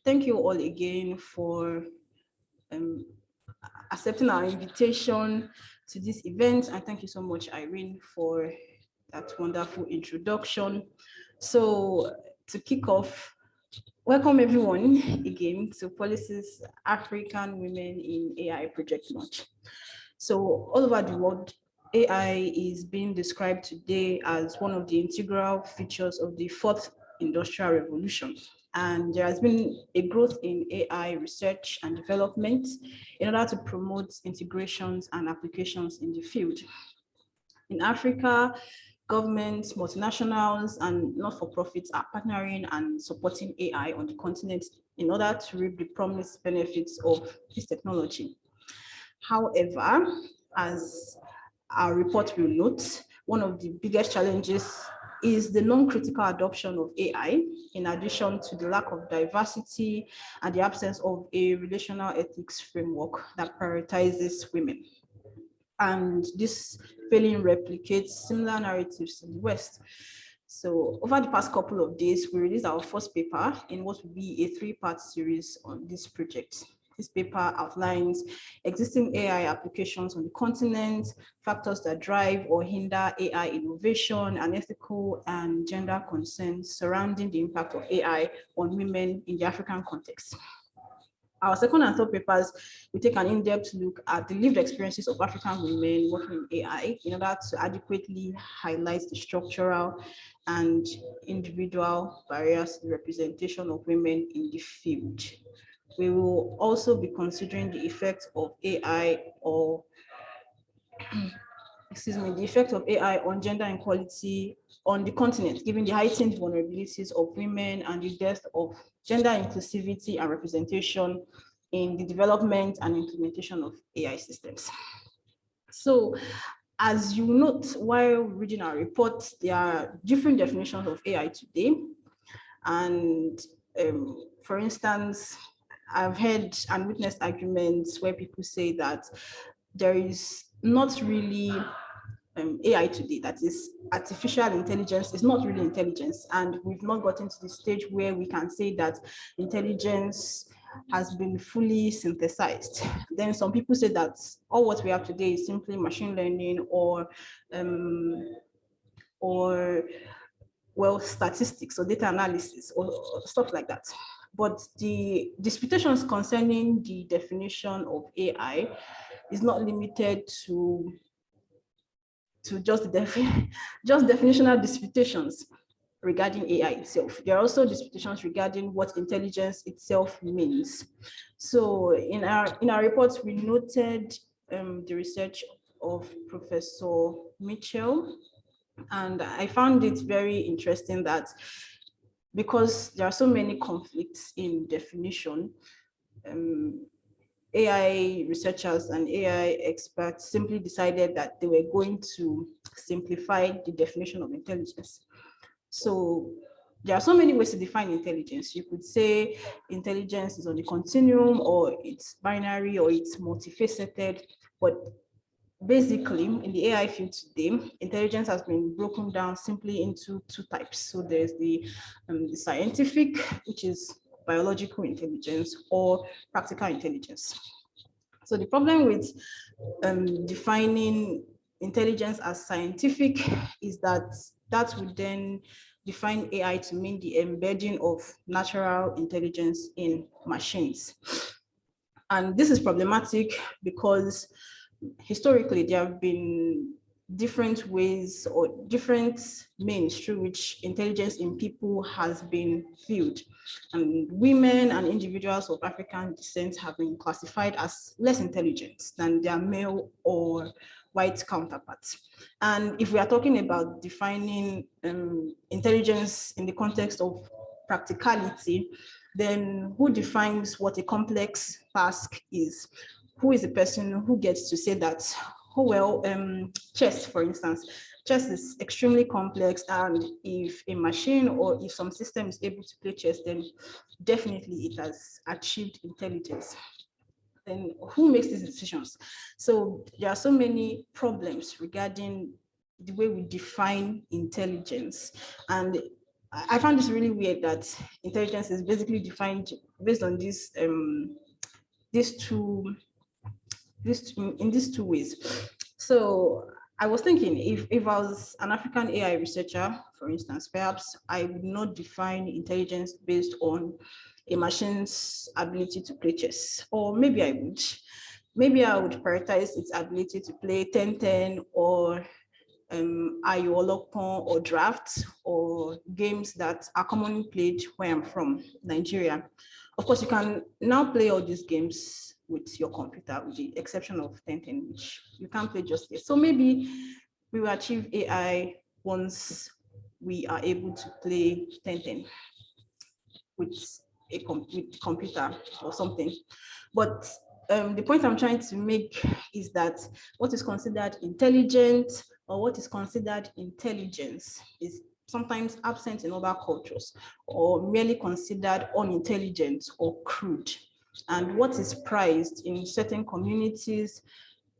thank you all again for accepting our invitation to this event. And thank you so much, Irene, for that wonderful introduction. So to kick off, welcome everyone again to Policy's African Women in AI Project Launch. So all over the world, AI is being described today as one of the integral features of the fourth industrial revolution. And there has been a growth in AI research and development in order to promote integrations and applications in the field. In Africa, governments, multinationals, and not-for-profits are partnering and supporting AI on the continent in order to reap the promised benefits of this technology. However, as our report will note, one of the biggest challenges is the non-critical adoption of AI, in addition to the lack of diversity and the absence of a relational ethics framework that prioritizes women. And this failing replicates similar narratives in the West. So over the past couple of days, we released our first paper in what will be a three-part series on this project. This paper outlines existing AI applications on the continent, factors that drive or hinder AI innovation, and ethical and gender concerns surrounding the impact of AI on women in the African context. Our second and third papers, we take an in-depth look at the lived experiences of African women working in AI in order to adequately highlight the structural and individual barriers to the representation of women in the field. We will also be considering the effect of AI the effect of AI on gender equality on the continent, given the heightened vulnerabilities of women and the depth of gender inclusivity and representation in the development and implementation of AI systems. So, as you note while reading our report, there are different definitions of AI today. And for instance, I've heard and witnessed arguments where people say that there is not really AI today, that is artificial intelligence is not really intelligence, and we've not gotten to the stage where we can say that intelligence has been fully synthesized. Then some people say that all what we have today is simply machine learning or statistics or data analysis or stuff like that. But the disputations concerning the definition of AI is not limited to just definitional disputations regarding AI itself. There are also disputations regarding what intelligence itself means. So in our reports, we noted the research of Professor Mitchell, and I found it very interesting that because there are so many conflicts in definition, AI researchers and AI experts simply decided that they were going to simplify the definition of intelligence. So there are so many ways to define intelligence. You could say intelligence is on the continuum, or it's binary, or it's multifaceted. But basically, in the AI field today, intelligence has been broken down simply into two types. So there's the scientific, which is biological intelligence, or practical intelligence. So the problem with defining intelligence as scientific is that that would then define AI to mean the embedding of natural intelligence in machines. And this is problematic because historically there have been different ways or different means through which intelligence in people has been viewed. And women and individuals of African descent have been classified as less intelligent than their male or white counterparts. And if we are talking about defining intelligence in the context of practicality, then who defines what a complex task is? Who is the person who gets to say that, oh, well, chess, for instance, chess is extremely complex, and if a machine or if some system is able to play chess, then definitely it has achieved intelligence. Then who makes these decisions? So there are so many problems regarding the way we define intelligence. And I found this really weird that intelligence is basically defined based on these two in these two ways. So I was thinking, if I was an African AI researcher, for instance, perhaps I would not define intelligence based on a machine's ability to play chess, or maybe I would. Maybe I would prioritize its ability to play 10-10 or Ayolopon or drafts or games that are commonly played where I'm from, Nigeria. Of course, you can now play all these games with your computer, with the exception of 10-10, which you can't play just yet. So maybe we will achieve AI once we are able to play 10-10 with with computer or something. But the point I'm trying to make is that what is considered intelligent or what is considered intelligence is sometimes absent in other cultures or merely considered unintelligent or crude. And what is prized in certain communities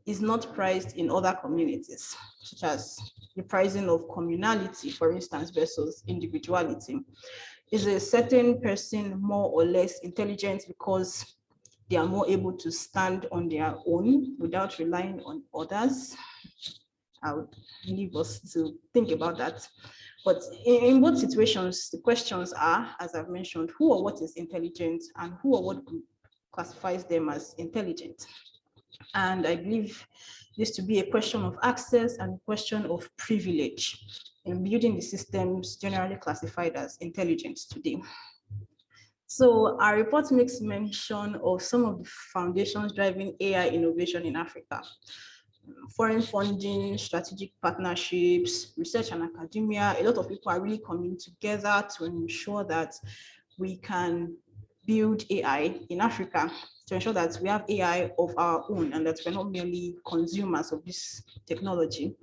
is not prized in other communities, such as the pricing of communality, for instance, versus individuality. Is a certain person more or less intelligent because they are more able to stand on their own without relying on others? I would leave us to think about that. But in both situations, the questions are, as I've mentioned, who or what is intelligent and who or what classifies them as intelligent. And I believe this to be a question of access and a question of privilege in building the systems generally classified as intelligent today. So our report makes mention of some of the foundations driving AI innovation in Africa. Foreign funding, strategic partnerships, research and academia. A lot of people are really coming together to ensure that we can build AI in Africa, to ensure that we have AI of our own and that we're not merely consumers of this technology.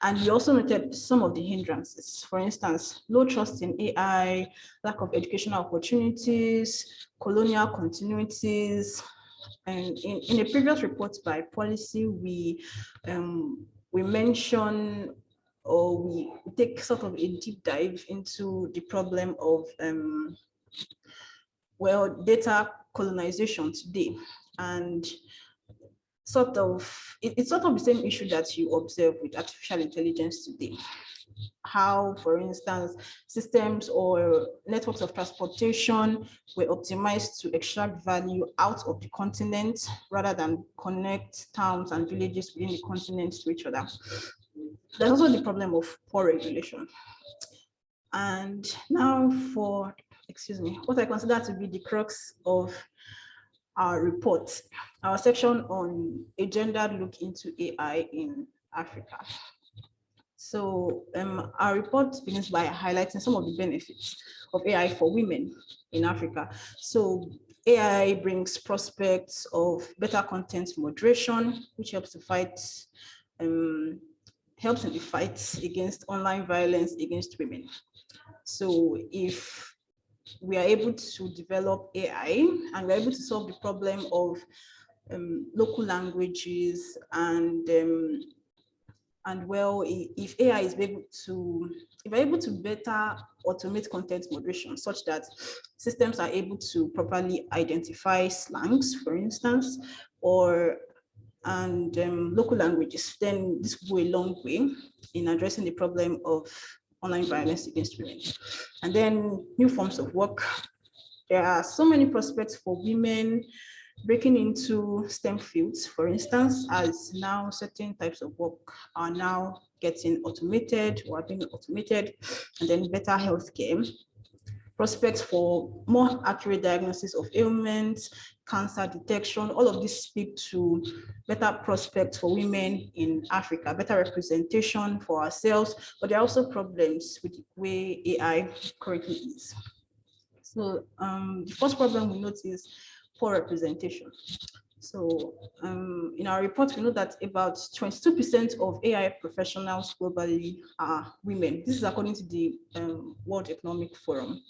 And we also noted some of the hindrances. For instance, low trust in AI, lack of educational opportunities, colonial continuities. And in a previous report by policy, we mention or we take sort of a deep dive into the problem of data colonization today. And it's sort of the same issue that you observe with artificial intelligence today. How, for instance, systems or networks of transportation were optimized to extract value out of the continent rather than connect towns and villages within the continent to each other. There's also the problem of poor regulation. And now for, what I consider to be the crux of our report, our section on a gendered look into AI in Africa. So our report begins by highlighting some of the benefits of AI for women in Africa. So AI brings prospects of better content moderation, which helps to fight, helps in the fight against online violence against women. So if we are able to develop AI and we're able to solve the problem of local languages and well, if AI is able to, if we're able to better automate content moderation such that systems are able to properly identify slangs, for instance, and local languages, then this will go a long way in addressing the problem of online violence against women. And then new forms of work. There are so many prospects for women breaking into STEM fields, for instance, as now certain types of work are now getting automated or are being automated, and then better healthcare. Prospects for more accurate diagnosis of ailments, cancer detection, all of this speak to better prospects for women in Africa, better representation for ourselves, but there are also problems with the way AI currently is. So the first problem we note is poor representation. So in our report, we know that about 22% of AI professionals globally are women. This is according to the World Economic Forum.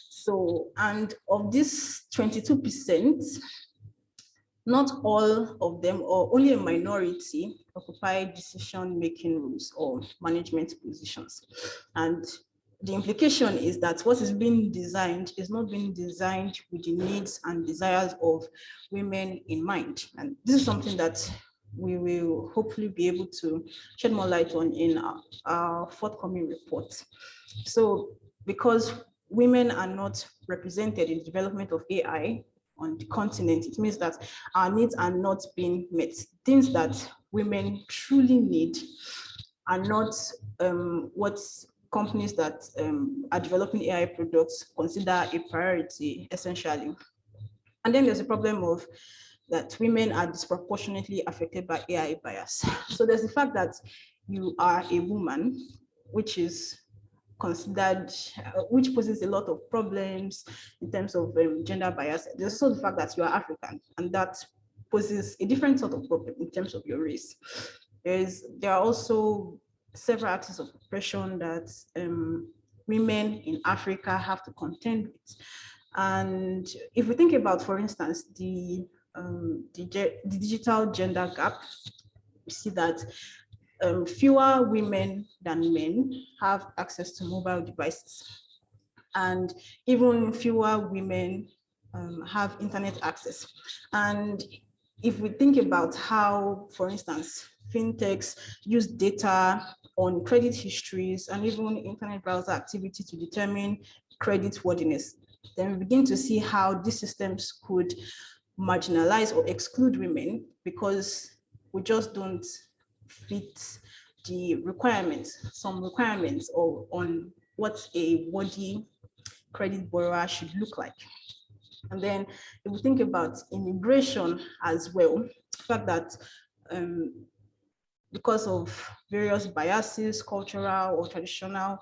So, and of this 22%, not all of them, or only a minority, occupy decision-making roles or management positions. And the implication is that what is being designed is not being designed with the needs and desires of women in mind. And this is something that we will hopefully be able to shed more light on in our forthcoming report. So because women are not represented in the development of AI on the continent, it means that our needs are not being met. Things that women truly need are not what companies that are developing AI products consider a priority, essentially. And then there's a problem of that women are disproportionately affected by AI bias. So there's the fact that you are a woman, which is considered, which poses a lot of problems in terms of gender bias. There's also the fact that you are African, and that poses a different sort of problem in terms of your race. There are also several axes of oppression that women in Africa have to contend with. And if we think about, for instance, the digital gender gap, we see that fewer women than men have access to mobile devices. And even fewer women have internet access. And if we think about how, for instance, fintechs use data on credit histories and even internet browser activity to determine credit worthiness, then we begin to see how these systems could marginalize or exclude women because we just don't fit the requirements, some requirements on what a worthy credit borrower should look like. And then if we think about immigration as well, the fact that because of various biases, cultural or traditional,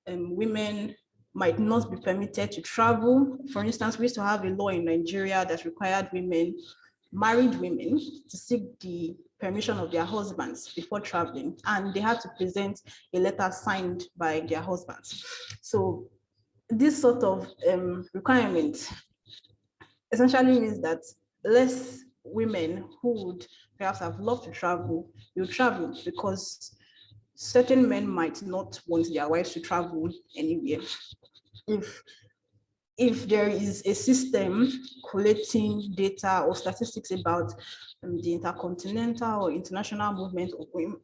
women might not be permitted to travel. For instance, we used to have a law in Nigeria that required women, married women, to seek the permission of their husbands before traveling, and they had to present a letter signed by their husbands. So this sort of requirement essentially means that less women who would perhaps have loved to travel will travel because certain men might not want their wives to travel anywhere. If there is a system collecting data or statistics about the intercontinental or international movement of women,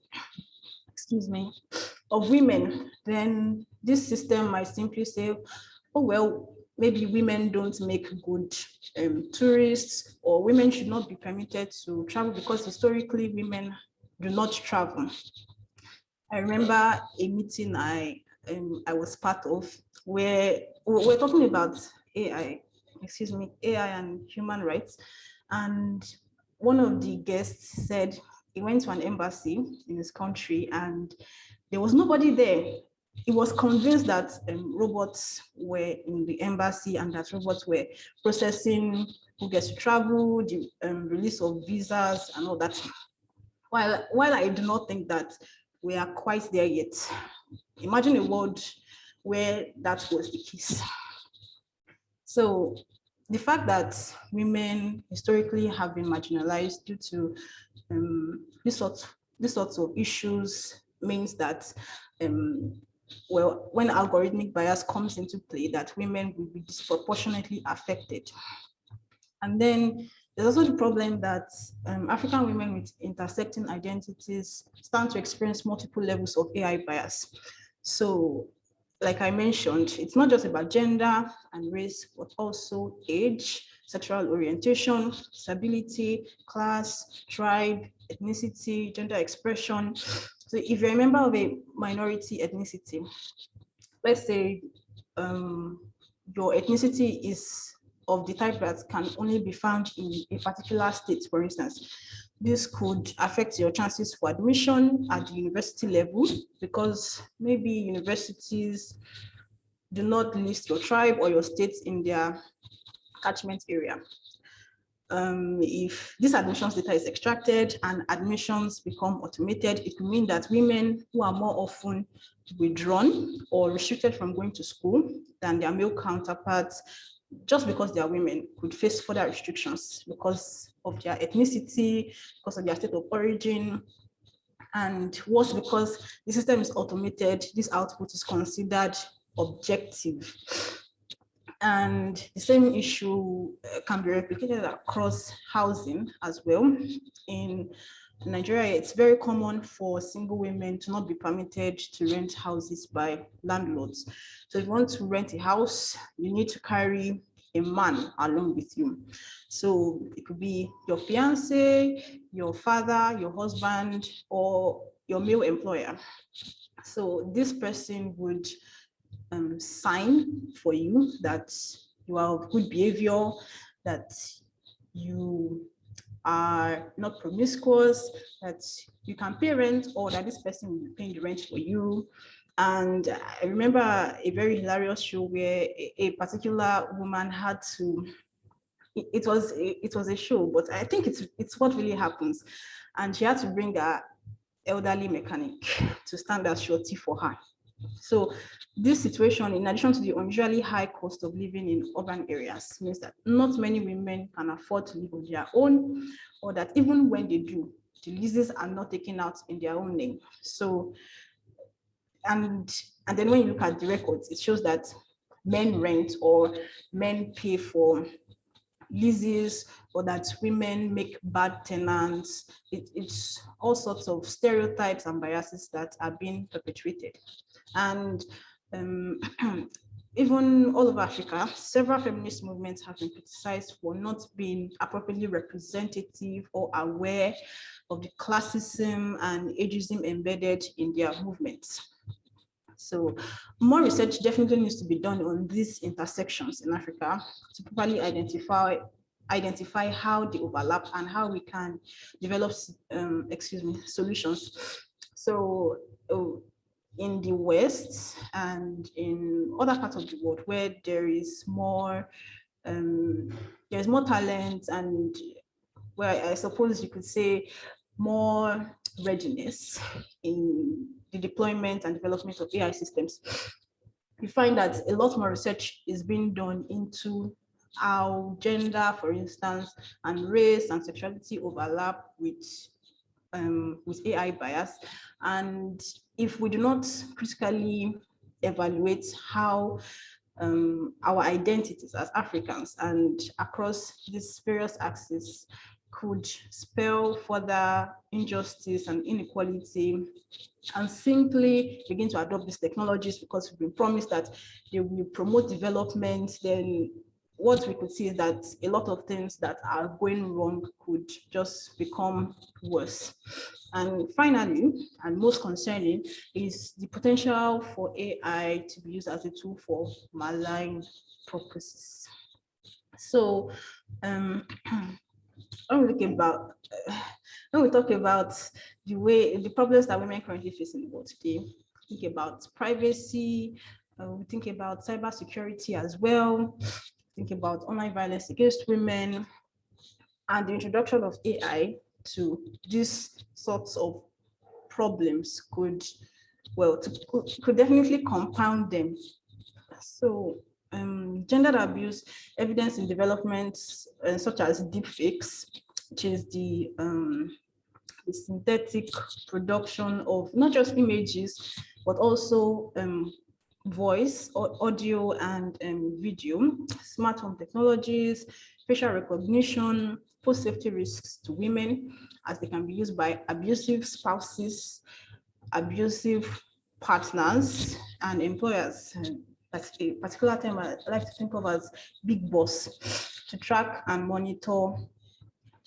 of women, then this system might simply say, oh, well, maybe women don't make good tourists, or women should not be permitted to travel because historically women do not travel. I remember a meeting I was part of where we're talking about AI and human rights. And one of the guests said he went to an embassy in his country and there was nobody there. He was convinced that robots were in the embassy and that robots were processing who gets to travel, the release of visas and all that. While I do not think that we are quite there yet, imagine a world where that was the case. So the fact that women historically have been marginalized due to these sorts of issues means that well, when algorithmic bias comes into play, that women will be disproportionately affected. And then there's also the problem that African women with intersecting identities stand to experience multiple levels of AI bias. So, like I mentioned, it's not just about gender and race, but also age, sexual orientation, disability, class, tribe, ethnicity, gender expression. So if you're a member of a minority ethnicity, let's say your ethnicity is of the type that can only be found in a particular state, for instance, this could affect your chances for admission at the university level because maybe universities do not list your tribe or your state in their catchment area. If this admissions data is extracted and admissions become automated, it will mean that women who are more often withdrawn or restricted from going to school than their male counterparts, just because they are women, could face further restrictions because of their ethnicity, because of their state of origin, and worse, because the system is automated, this output is considered objective. And the same issue can be replicated across housing as well. In Nigeria, it's very common for single women to not be permitted to rent houses by landlords. So if you want to rent a house, you need to carry a man along with you. So it could be your fiance, your father, your husband, or your male employer. So this person would sign for you that you are of good behavior, that you are not promiscuous, that you can pay rent, or that this person will be paying the rent for you. And I remember a very hilarious show where a particular woman had to, it was a show, but I think it's what really happens. And she had to bring her elderly mechanic to stand as surety for her. So this situation, in addition to the unusually high cost of living in urban areas, means that not many women can afford to live on their own, or that even when they do, the leases are not taken out in their own name. So, and then when you look at the records, it shows that men rent or men pay for leases, or that women make bad tenants. It's all sorts of stereotypes and biases that are being perpetrated. And even all over Africa, several feminist movements have been criticized for not being appropriately representative or aware of the classism and ageism embedded in their movements. So more research definitely needs to be done on these intersections in Africa to properly identify how they overlap and how we can develop solutions. So in the West and in other parts of the world where there's more talent, and where I suppose you could say more readiness in the deployment and development of AI systems, we find that a lot more research is being done into how gender, for instance, and race and sexuality overlap with AI bias. And if we do not critically evaluate how our identities as Africans and across these various axes could spell further injustice and inequality, and simply begin to adopt these technologies because we've been promised that they will promote development, then what we could see is that a lot of things that are going wrong could just become worse. And finally, and most concerning, is the potential for AI to be used as a tool for malign purposes. So when we talk about the problems that women currently face in the world today, think about privacy, we think about cybersecurity as well, think about online violence against women, and the introduction of AI to these sorts of problems could definitely compound them. So gender abuse evidence in developments such as deepfakes, which is the synthetic production of not just images, but also voice, audio, and video, smart home technologies, facial recognition, pose safety risks to women, as they can be used by abusive spouses, abusive partners, and employers. That's a particular term I like to think of as big boss, to track and monitor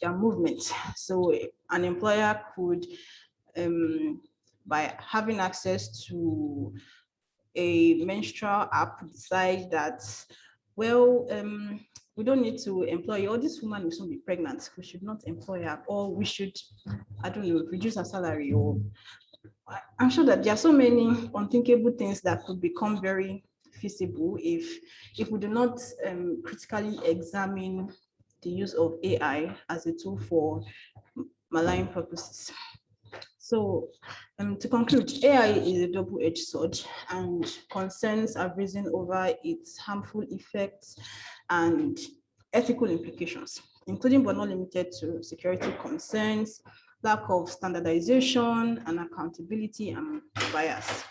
their movement. So an employer could, by having access to a menstrual app, decide that, well, we don't need to employ you, or this woman will soon be pregnant, we should not employ her, or we should, I don't know, reduce her salary. Or I'm sure that there are so many unthinkable things that could become very feasible if we do not critically examine the use of AI as a tool for malign purposes. So to conclude, AI is a double-edged sword, and concerns have risen over its harmful effects and ethical implications, including but not limited to security concerns, lack of standardization and accountability, and bias.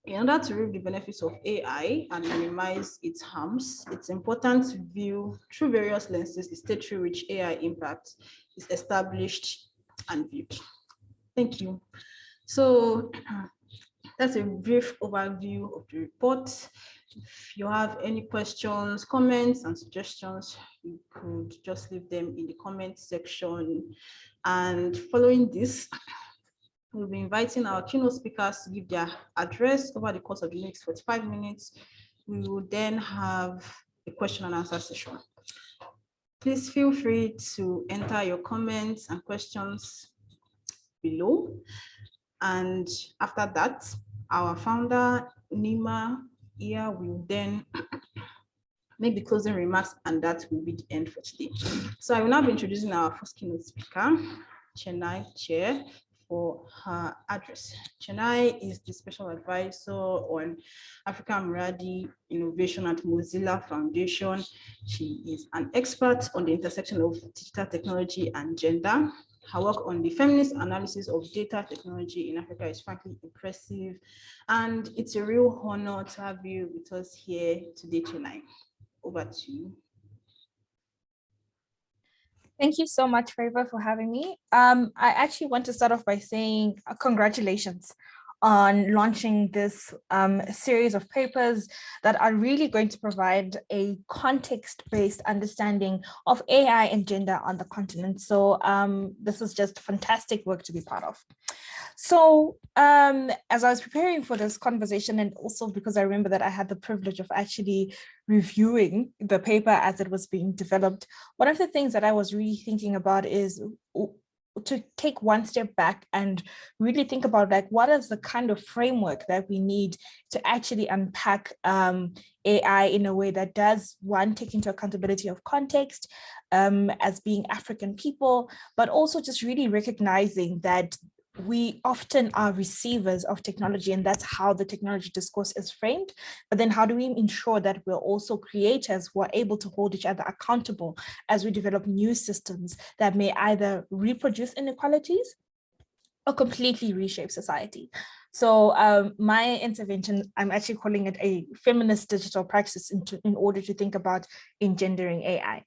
In order to reap the benefits of AI and minimize its harms, it's important to view through various lenses the state through which AI impact is established and viewed. Thank you. So that's a brief overview of the report. If you have any questions, comments, and suggestions, you could just leave them in the comment section. And following this, we'll be inviting our keynote speakers to give their address over the course of the next 45 minutes. We will then have a question and answer session. Please feel free to enter your comments and questions below. And after that, our founder, Nima, here will then make the closing remarks, and that will be the end for today. So I will now be introducing our first keynote speaker, Chennai Chair, for her address. Chennai is the special advisor on Africa Muradi Innovation at Mozilla Foundation. She is an expert on the intersection of digital technology and gender. Her work on the feminist analysis of data technology in Africa is frankly impressive, and it's a real honor to have you with us here today, Chennai. Over to you. Thank you so much, Favor, for having me. I actually want to start off by saying congratulations on launching this series of papers that are really going to provide a context-based understanding of AI and gender on the continent. So this is just fantastic work to be part of. So as I was preparing for this conversation, and also because I remember that I had the privilege of actually reviewing the paper as it was being developed, one of the things that I was really thinking about is to take one step back and really think about, like, what is the kind of framework that we need to actually unpack AI in a way that does, one, take into accountability of context as being African people, but also just really recognizing that we often are receivers of technology, and that's how the technology discourse is framed. But then how do we ensure that we're also creators who are able to hold each other accountable as we develop new systems that may either reproduce inequalities or completely reshape society? So my intervention, I'm actually calling it a feminist digital practice in order to think about engendering AI.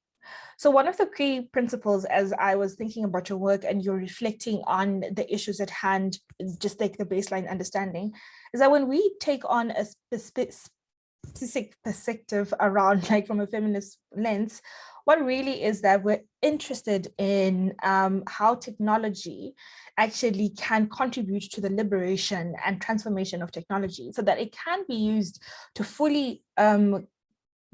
So one of the key principles, as I was thinking about your work and you're reflecting on the issues at hand, just like the baseline understanding, is that when we take on a specific perspective around, like, from a feminist lens, what really is that we're interested in how technology actually can contribute to the liberation and transformation of technology so that it can be used to fully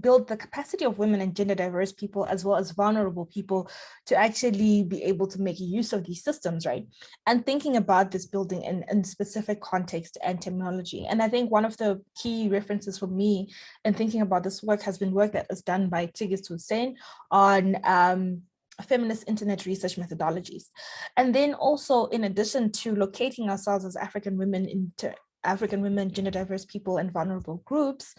build the capacity of women and gender diverse people, as well as vulnerable people, to actually be able to make use of these systems, right? And thinking about this building in specific context and terminology. And I think one of the key references for me in thinking about this work has been work that was done by Tigist Hussein on feminist internet research methodologies. And then also, in addition to locating ourselves as African women, gender diverse people, and vulnerable groups,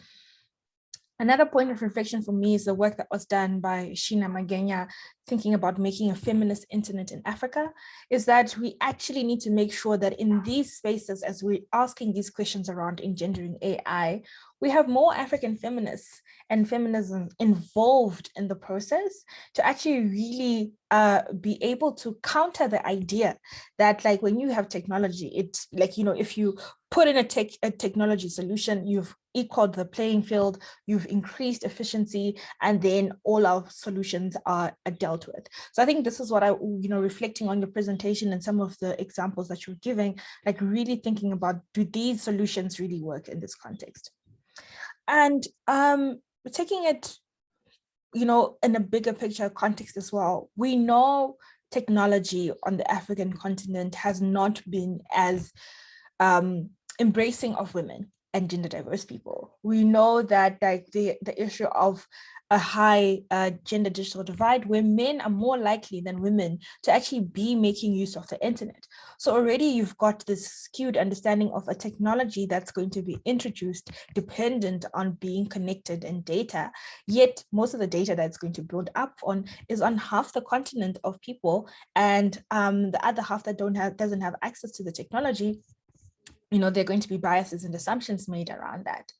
another point of reflection for me is the work that was done by Sheena Magenya, thinking about making a feminist internet in Africa, is that we actually need to make sure that in these spaces, as we're asking these questions around engendering AI, we have more African feminists and feminism involved in the process to actually really be able to counter the idea that, like, when you have technology, it's like, you know, if you put in a technology solution, you've equaled the playing field, you've increased efficiency, and then all our solutions are dealt with. So I think this is what I, reflecting on your presentation and some of the examples that you're giving, like really thinking about, do these solutions really work in this context? And taking it, in a bigger picture context as well, we know technology on the African continent has not been as embracing of women and gender diverse people. We know that, like, the issue of a high gender digital divide, where men are more likely than women to actually be making use of the internet. So already you've got this skewed understanding of a technology that's going to be introduced dependent on being connected and data, yet most of the data that's going to build up on is on half the continent of people, and the other half that doesn't have access to the technology there are going to be biases and assumptions made around that.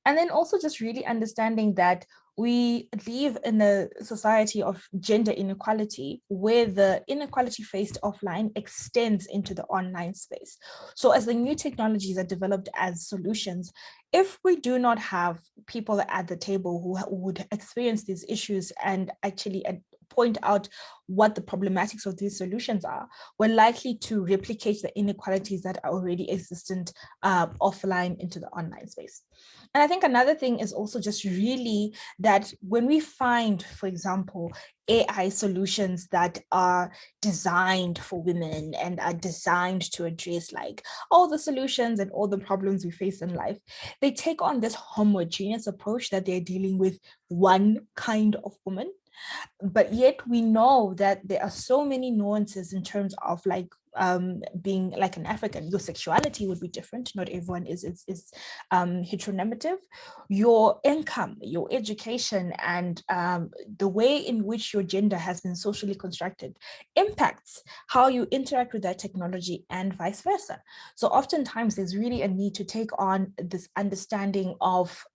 And then also just really understanding that we live in a society of gender inequality where the inequality faced offline extends into the online space. So as the new technologies are developed as solutions, if we do not have people at the table who would experience these issues and actually point out what the problematics of these solutions are, we're likely to replicate the inequalities that are already existent offline into the online space. And I think another thing is also just really that when we find, for example, AI solutions that are designed for women and are designed to address like all the solutions and all the problems we face in life, they take on this homogeneous approach that they're dealing with one kind of woman. But yet we know that there are so many nuances in terms of like being like an African. Your sexuality would be different. Not everyone is heteronormative. Your income, your education, and the way in which your gender has been socially constructed impacts how you interact with that technology and vice versa. So oftentimes there's really a need to take on this understanding of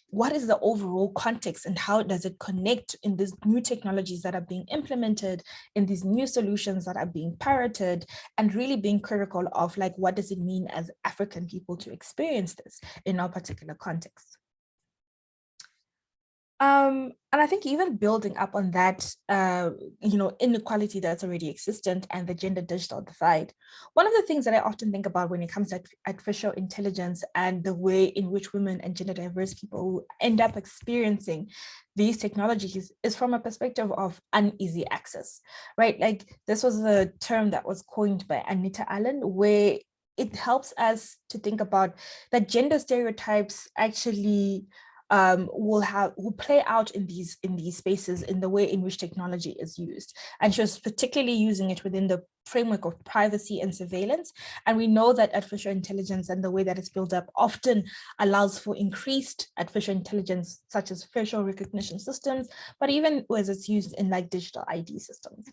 what is the overall context and how does it connect in these new technologies that are being implemented, in these new solutions that are being pirated, and really being critical of like, what does it mean as African people to experience this in our particular context? And I think even building up on that, inequality that's already existent and the gender digital divide, one of the things that I often think about when it comes to artificial intelligence and the way in which women and gender diverse people end up experiencing these technologies is from a perspective of uneasy access, right? Like this was the term that was coined by Anita Allen, where it helps us to think about that gender stereotypes actually will play out in these spaces in the way in which technology is used. And she was particularly using it within the framework of privacy and surveillance. And we know that artificial intelligence and the way that it's built up often allows for increased artificial intelligence, such as facial recognition systems, but even as it's used in like digital ID systems.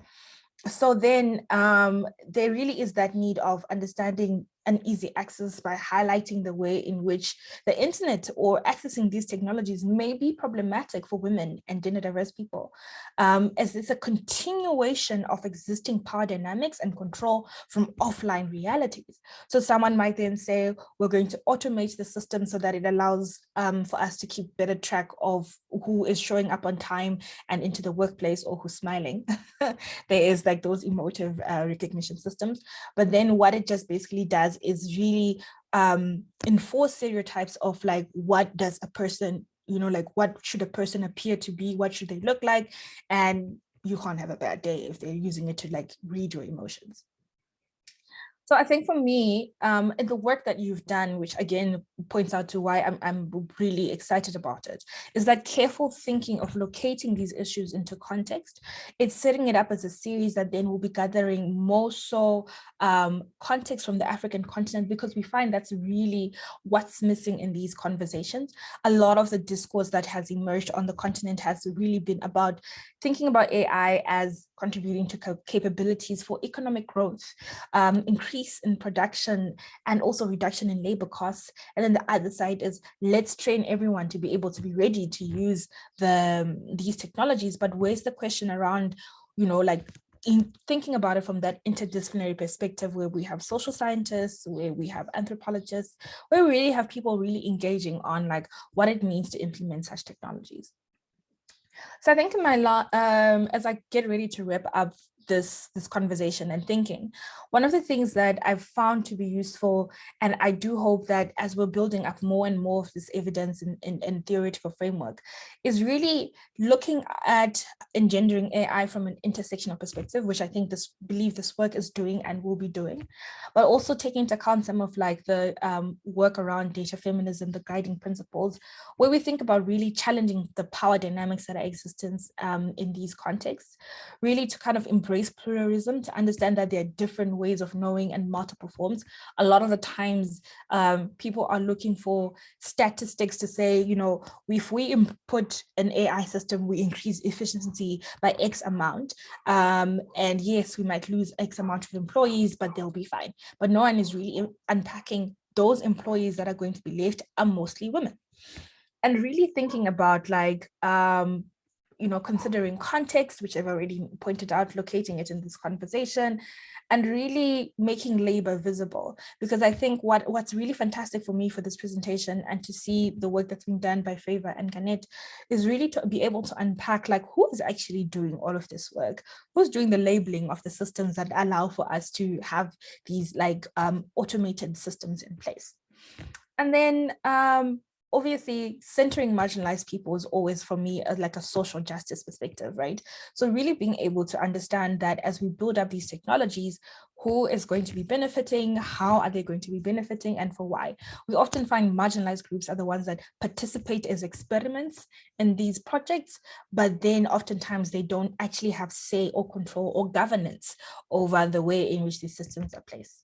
So then there really is that need of understanding an easy access by highlighting the way in which the internet or accessing these technologies may be problematic for women and gender diverse people, as it's a continuation of existing power dynamics and control from offline realities. So someone might then say, we're going to automate the system so that it allows for us to keep better track of who is showing up on time and into the workplace or who's smiling. There is like those emotive recognition systems. But then what it just basically does is really enforce stereotypes of like, what does a person, like what should a person appear to be? What should they look like? And you can't have a bad day if they're using it to like read your emotions. So I think for me, the work that you've done, which again points out to why I'm really excited about it, is that careful thinking of locating these issues into context. It's setting it up as a series that then will be gathering more so context from the African continent, because we find that's really what's missing in these conversations. A lot of the discourse that has emerged on the continent has really been about thinking about AI as contributing to capabilities for economic growth, increase in production, and also reduction in labor costs. And then the other side is, let's train everyone to be able to be ready to use these technologies. But where's the question around, like in thinking about it from that interdisciplinary perspective, where we have social scientists, where we have anthropologists, where we really have people really engaging on like what it means to implement such technologies. So I think in my as I get ready to wrap up this conversation and thinking, one of the things that I've found to be useful, and I do hope that as we're building up more and more of this evidence and theoretical framework, is really looking at engendering AI from an intersectional perspective, which I think believe this work is doing and will be doing, but also taking into account some of like the work around data feminism, the guiding principles, where we think about really challenging the power dynamics that are existent in these contexts, really to kind of embrace embrace pluralism, to understand that there are different ways of knowing and multiple forms. A lot of the times, people are looking for statistics to say, you know, if we input an AI system, we increase efficiency by X amount. And yes, we might lose X amount of employees, but they'll be fine. But no one is really unpacking those employees that are going to be left are mostly women. And really thinking about like, you know, considering context, which I've already pointed out, locating it in this conversation, and really making labor visible. Because I think what's really fantastic for me for this presentation and to see the work that's been done by Favor and Garnet is really to be able to unpack like who is actually doing all of this work, who's doing the labeling of the systems that allow for us to have these like automated systems in place. And then obviously, centering marginalized people is always, for me, like a social justice perspective, right? So really being able to understand that as we build up these technologies, who is going to be benefiting, how are they going to be benefiting, and for why? We often find marginalized groups are the ones that participate as experiments in these projects, but then oftentimes they don't actually have say or control or governance over the way in which these systems are placed.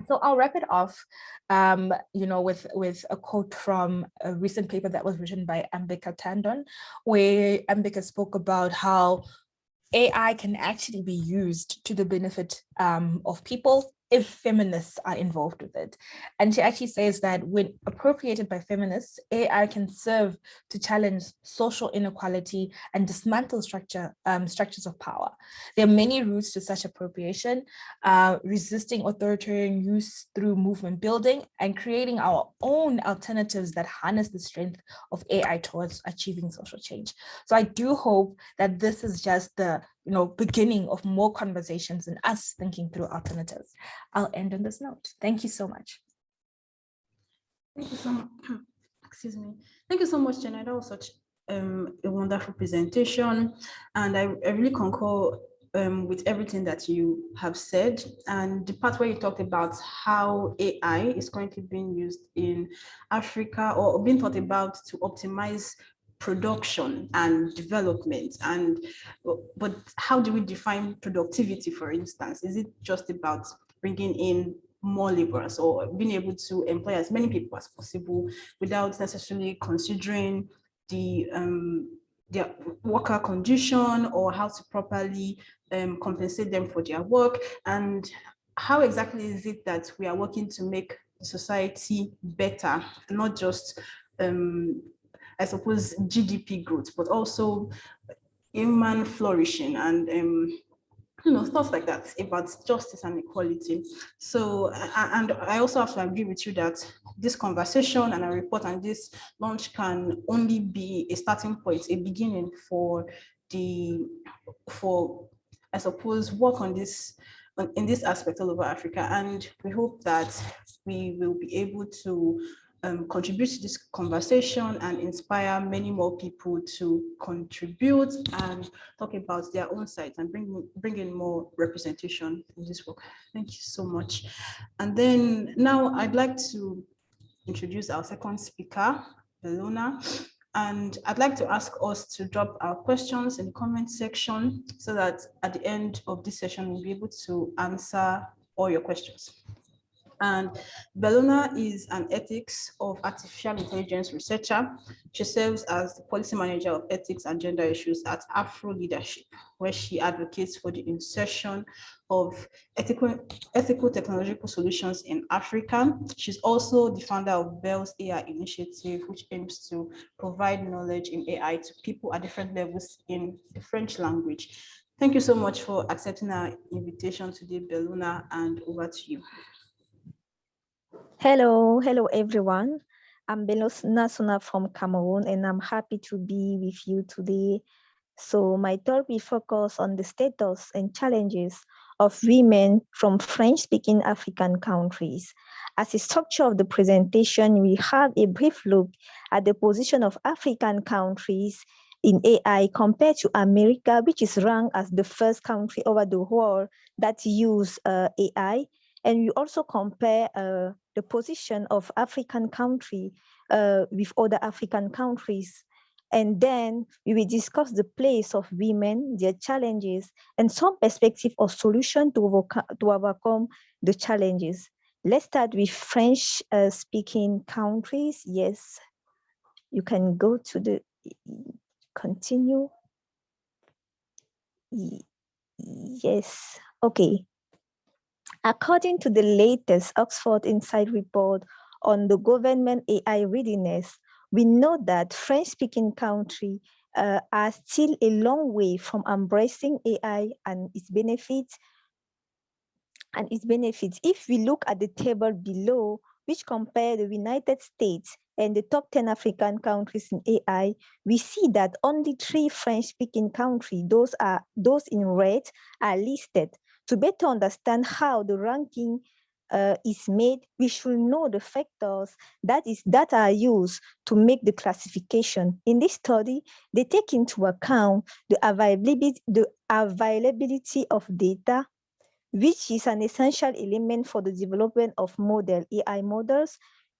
So I'll wrap it off, you know, with a quote from a recent paper that was written by Ambika Tandon, where Ambika spoke about how AI can actually be used to the benefit of people if feminists are involved with it. And she actually says that when appropriated by feminists, AI can serve to challenge social inequality and dismantle structures of power. There are many routes to such appropriation, resisting authoritarian use through movement building and creating our own alternatives that harness the strength of AI towards achieving social change. So I do hope that this is just the beginning of more conversations and us thinking through alternatives. I'll end on this note. Thank you so much. Thank you so much. Excuse me. Thank you so much, Jenna. That was such a wonderful presentation. And I really concur with everything that you have said. And the part where you talked about how AI is currently being used in Africa or being thought about to optimize production and development, but how do we define productivity, for instance? Is it just about bringing in more laborers or being able to employ as many people as possible without necessarily considering their worker condition or how to properly compensate them for their work? And how exactly is it that we are working to make society better, not just I suppose GDP growth, but also human flourishing and stuff like that about justice and equality. So, and I also have to agree with you that this conversation and a report and this launch can only be a starting point, a beginning for I suppose work on this in this aspect all over Africa. And we hope that we will be able to contribute to this conversation and inspire many more people to contribute and talk about their own sides and bring in more representation in this work. Thank you so much. And then now I'd like to introduce our second speaker, Bellona. And I'd like to ask us to drop our questions in the comment section so that at the end of this session, we'll be able to answer all your questions. And Bellona is an ethics of artificial intelligence researcher. She serves as the policy manager of ethics and gender issues at Afro Leadership, where she advocates for the insertion of ethical technological solutions in Africa. She's also the founder of Bell's AI initiative, which aims to provide knowledge in AI to people at different levels in the French language. Thank you so much for accepting our invitation today, Bellona, and over to you. Hello everyone. I'm Bellona Suna from Cameroon, and I'm happy to be with you today. So my talk will focus on the status and challenges of women from French-speaking African countries. As a structure of the presentation, we have a brief look at the position of African countries in AI compared to America, which is ranked as the first country over the world that use AI. And we also compare the position of African country with other African countries And then we will discuss the place of women, their challenges, and some perspective or solution to overcome the challenges. Let's start with French speaking countries. Yes, you can go to the continue. Yes, okay. According to the latest Oxford Insight report on the government AI readiness, we know that French-speaking countries are still a long way from embracing AI and its benefits. If we look at the table below, which compare the United States and the top 10 African countries in AI, we see that only 3 French-speaking countries, those in red, are listed. To better understand how the ranking is made, we should know the factors that are used to make the classification. In this study, they take into account the availability of data, which is an essential element for the development of model AI models.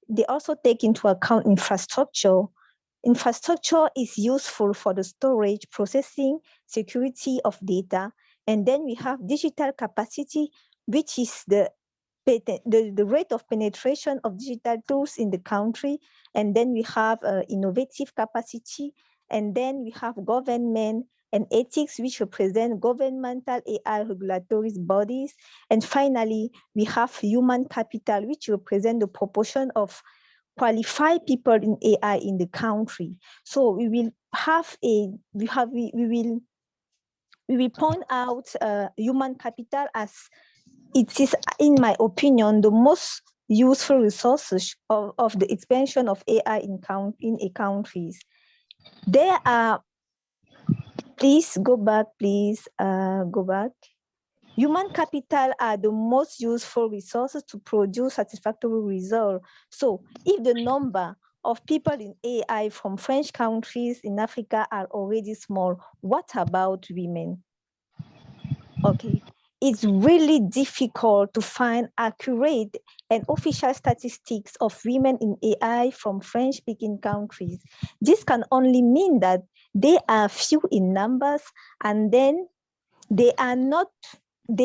They also take into account infrastructure. Infrastructure is useful for the storage, processing, security of data. And then we have digital capacity, which is the rate of penetration of digital tools in the country. And then we have innovative capacity. And then we have government and ethics, which represent governmental AI regulatory bodies. And finally, we have human capital, which represent the proportion of qualified people in AI in the country. So we will have we will point out human capital as it is, in my opinion, the most useful resources of the expansion of AI in a countries. There are, please go back, go back. Human capital are the most useful resources to produce satisfactory results. So if the number of people in AI from French countries in Africa are already small, what about women? Okay, it's really difficult to find accurate and official statistics of women in AI from French-speaking countries. This can only mean that they are few in numbers, and then they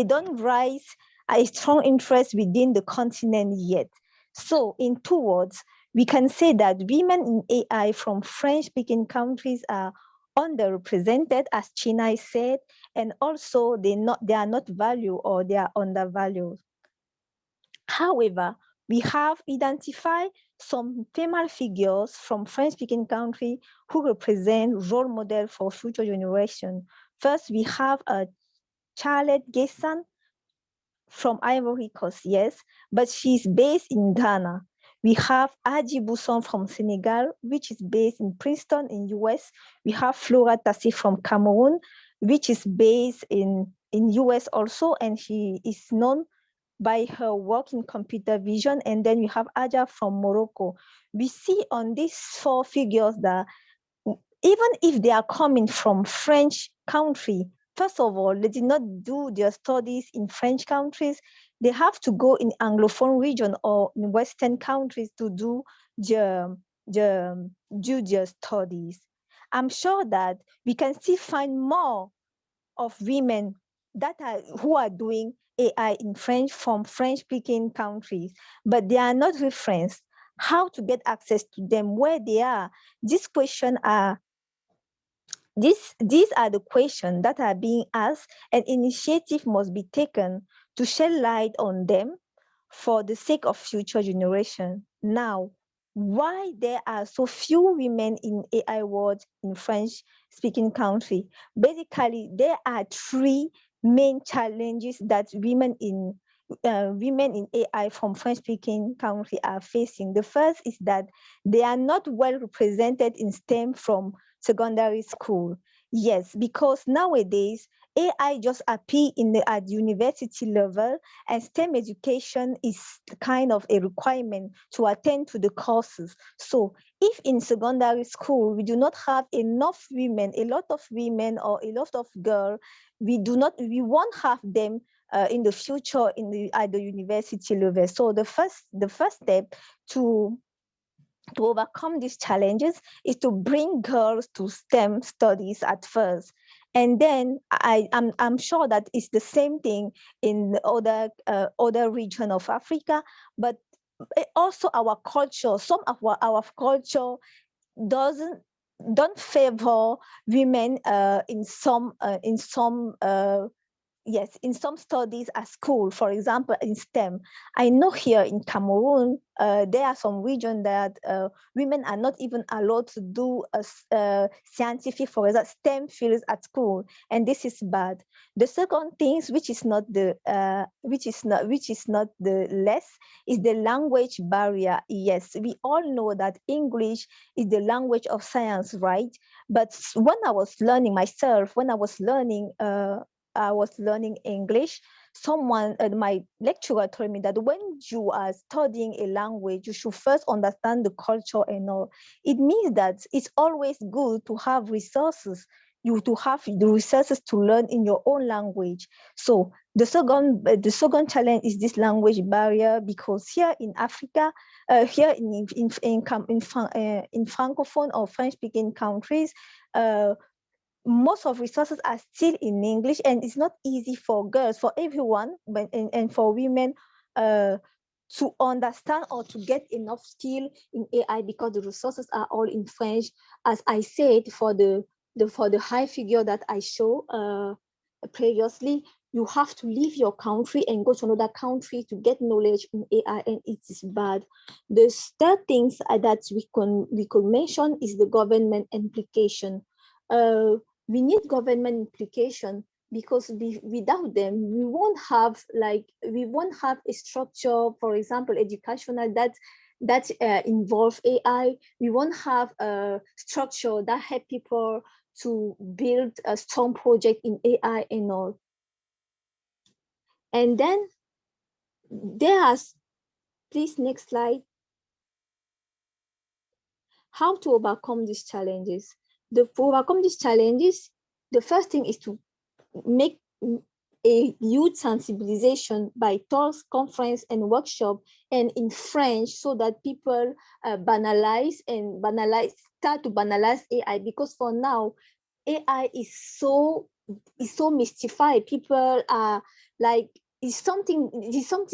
don't rise a strong interest within the continent yet. So in 2 words, we can say that women in AI from French-speaking countries are underrepresented, as China said, and also they are not valued or they are undervalued. However, we have identified some female figures from French-speaking countries who represent role model for future generations. First, we have Charlotte Gesson from Ivory Coast, yes, but she's based in Ghana. We have Aji Bousson from Senegal, which is based in Princeton in US. We have Flora Tassi from Cameroon, which is based in US also, and she is known by her work in computer vision. And then we have Aja from Morocco. We see on these 4 figures that even if they are coming from French country, first of all, they did not do their studies in French countries. They have to go in Anglophone region or in Western countries to do their studies. I'm sure that we can still find more of women who are doing AI in French from French-speaking countries, but they are not referenced. How to get access to them, where they are? These questions are these are the questions that are being asked, and initiative must be taken to shed light on them for the sake of future generations. Now, why there are so few women in AI world in French-speaking country? Basically, there are 3 main challenges that women in AI from French-speaking country are facing. The first is that they are not well represented in STEM from secondary school. Yes, because nowadays AI just appear at university level, and STEM education is kind of a requirement to attend to the courses. So if in secondary school we do not have enough women, a lot of women or a lot of girls, we won't have them in the future at the university level. So the first step to to overcome these challenges is to bring girls to STEM studies at first. And then I'm sure that it's the same thing in the other region of Africa, but also our culture, some of our culture doesn't don't favor women in some studies at school, for example, in STEM. I know here in Cameroon, there are some regions that women are not even allowed to do scientific, for example, STEM fields at school, and this is bad. The second thing, which is not the less, is the language barrier. Yes, we all know that English is the language of science, right? But when I was learning myself, I was learning English, my lecturer told me that when you are studying a language, you should first understand the culture and all. It means that it's always good to have resources, to have the resources to learn in your own language. So the second challenge is this language barrier, because here in Africa, here in Francophone or French-speaking countries, most of resources are still in English, and it's not easy for girls, for everyone, and for women to understand or to get enough skill in AI, because the resources are all in French. As I said, for the high figure that I show previously, you have to leave your country and go to another country to get knowledge in AI, and it is bad. The third things that we could mention is the government implication. We need government implication, because without them, we won't have a structure, for example, educational that involve AI. We won't have a structure that help people to build a strong project in AI and all. And then please, next slide. How to overcome these challenges? To overcome these challenges, the first thing is to make a youth sensibilization by talks, conference, and workshop, and in French, so that people start to banalize AI. Because for now, AI is so mystified. People are like, it's something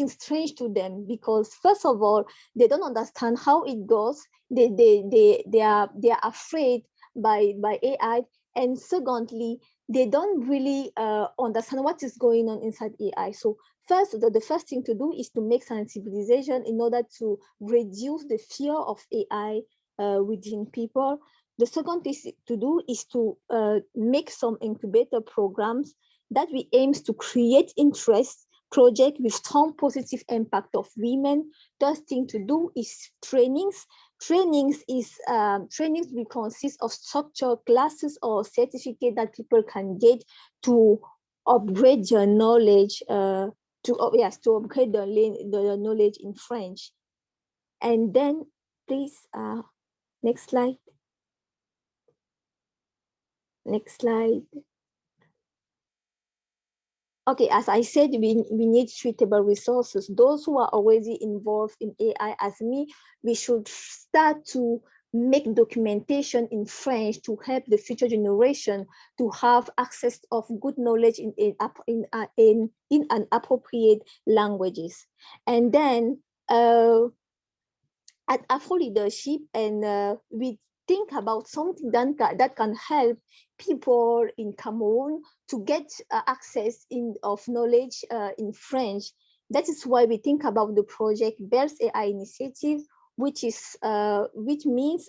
strange to them, because first of all, they don't understand how it goes. They are afraid by AI, and secondly, they don't really understand what is going on inside AI. So first, the first thing to do is to make sensibilization in order to reduce the fear of AI within people. The second thing to do is to make some incubator programs that we aims to create interest project with strong positive impact of women. Third thing to do is trainings. Trainings will consist of structured classes or certificate that people can get to upgrade your knowledge, to upgrade the knowledge in French. And then please, next slide. Next slide. Okay, as I said, we need suitable resources. Those who are already involved in AI, as me, we should start to make documentation in French to help the future generation to have access of good knowledge in an appropriate languages. And then at Afro Leadership, and we think about something that can help people in Cameroon to get access of knowledge in French. That is why we think about the project BELS AI Initiative, which means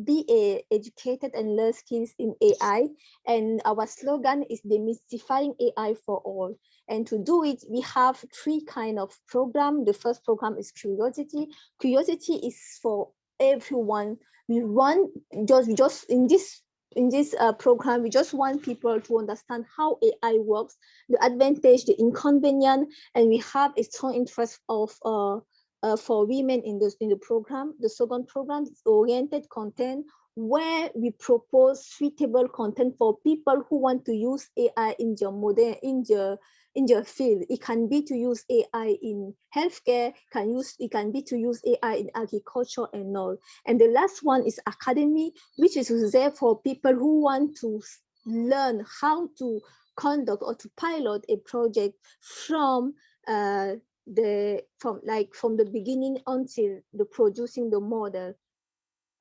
be educated and learn skills in AI. And our slogan is demystifying AI for all. And to do it, we have three kind of program. The first program is Curiosity. Curiosity is for everyone. We want just in this program, we just want people to understand how AI works, the advantage, the inconvenience, and we have a strong interest of for women in the program. The second program is oriented content, where we propose suitable content for people who want to use AI in in your field. It can be to use AI in healthcare, it can be to use AI in agriculture and all. And the last one is academy, which is there for people who want to learn how to conduct or to pilot a project from the beginning until the producing the model.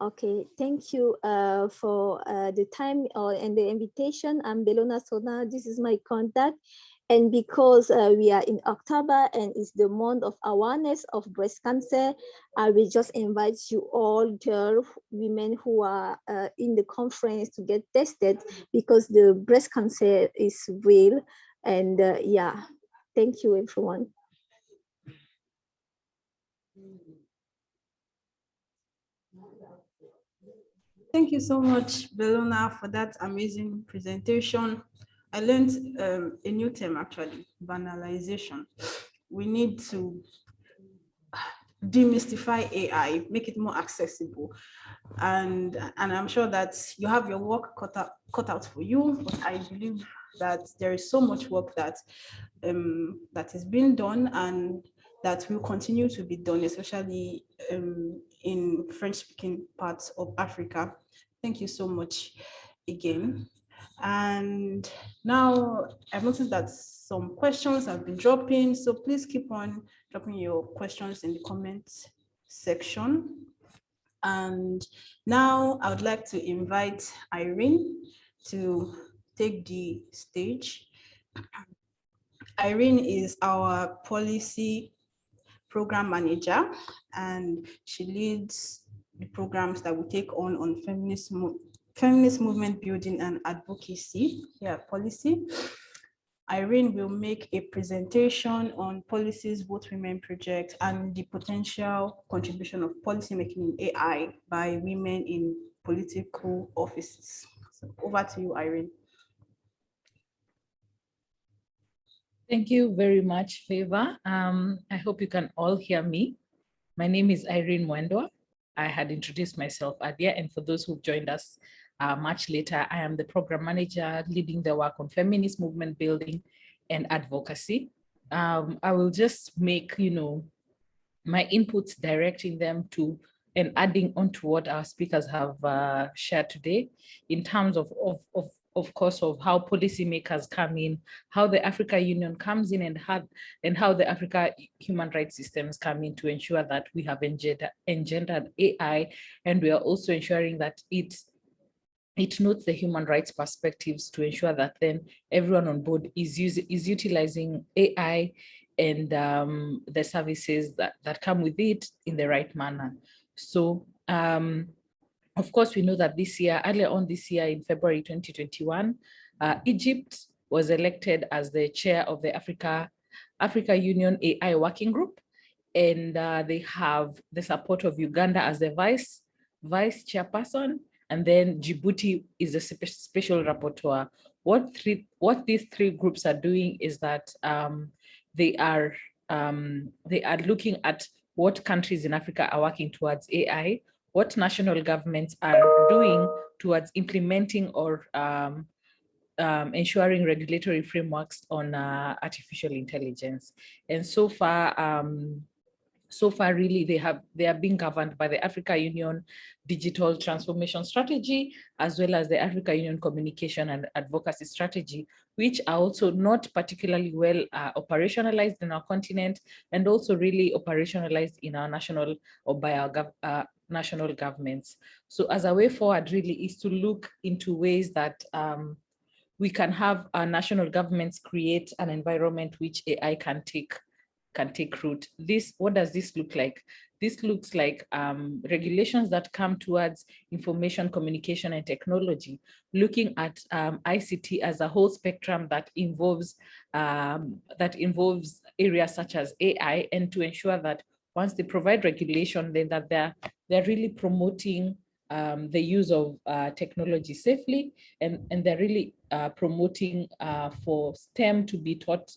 Okay, thank you for the time and the invitation. I'm Belona Sona. This is my contact. And because we are in October and it's the month of awareness of breast cancer, I will just invite you all, women who are in the conference, to get tested, because the breast cancer is real. And yeah, thank you, everyone. Thank you so much, Belona, for that amazing presentation. I learned a new term, actually, banalization. We need to demystify AI, make it more accessible. And I'm sure that you have your work cut out for you, but I believe that there is so much work that is being done and that will continue to be done, especially in French-speaking parts of Africa. Thank you so much again. And now I've noticed that some questions have been dropping, so please keep on dropping your questions in the comments section. And now I would like to invite Irene to take the stage. Irene is our policy program manager, and she leads the programs that we take on feminist movement building and advocacy here at Policy. Irene will make a presentation on Policy's Vote Women project and the potential contribution of policymaking in AI by women in political offices. So over to you, Irene. Thank you very much, Favor. I hope you can all hear me. My name is Irene Mwendwa. I had introduced myself earlier, and for those who've joined us much later, I am the program manager leading the work on feminist movement building and advocacy. I will just make, my inputs, directing them to and adding on to what our speakers have shared today in terms of course, of how policymakers come in, how the Africa Union comes in, and how the Africa human rights systems come in to ensure that we have engendered AI, and we are also ensuring that it notes the human rights perspectives to ensure that then everyone on board is utilizing AI and the services that come with it in the right manner. So, of course, we know that earlier on this year, in February 2021, Egypt was elected as the chair of the Africa Union AI Working Group, and they have the support of Uganda as the vice chairperson, and then Djibouti is the special rapporteur. What these three groups are doing is that they are looking at what countries in Africa are working towards AI, what national governments are doing towards implementing or ensuring regulatory frameworks on artificial intelligence. And so far, really, they are being governed by the Africa Union Digital Transformation Strategy, as well as the Africa Union Communication and Advocacy Strategy, which are also not particularly well operationalized in our continent, and also really operationalized in our national or by our national governments. So as a way forward really is to look into ways that we can have our national governments create an environment which AI can take root. What does this look like? This looks like regulations that come towards information, communication, and technology, looking at ICT as a whole spectrum that involves areas such as AI, and to ensure that once they provide regulation, then that they're really promoting the use of technology safely, and they're really promoting for STEM to be taught,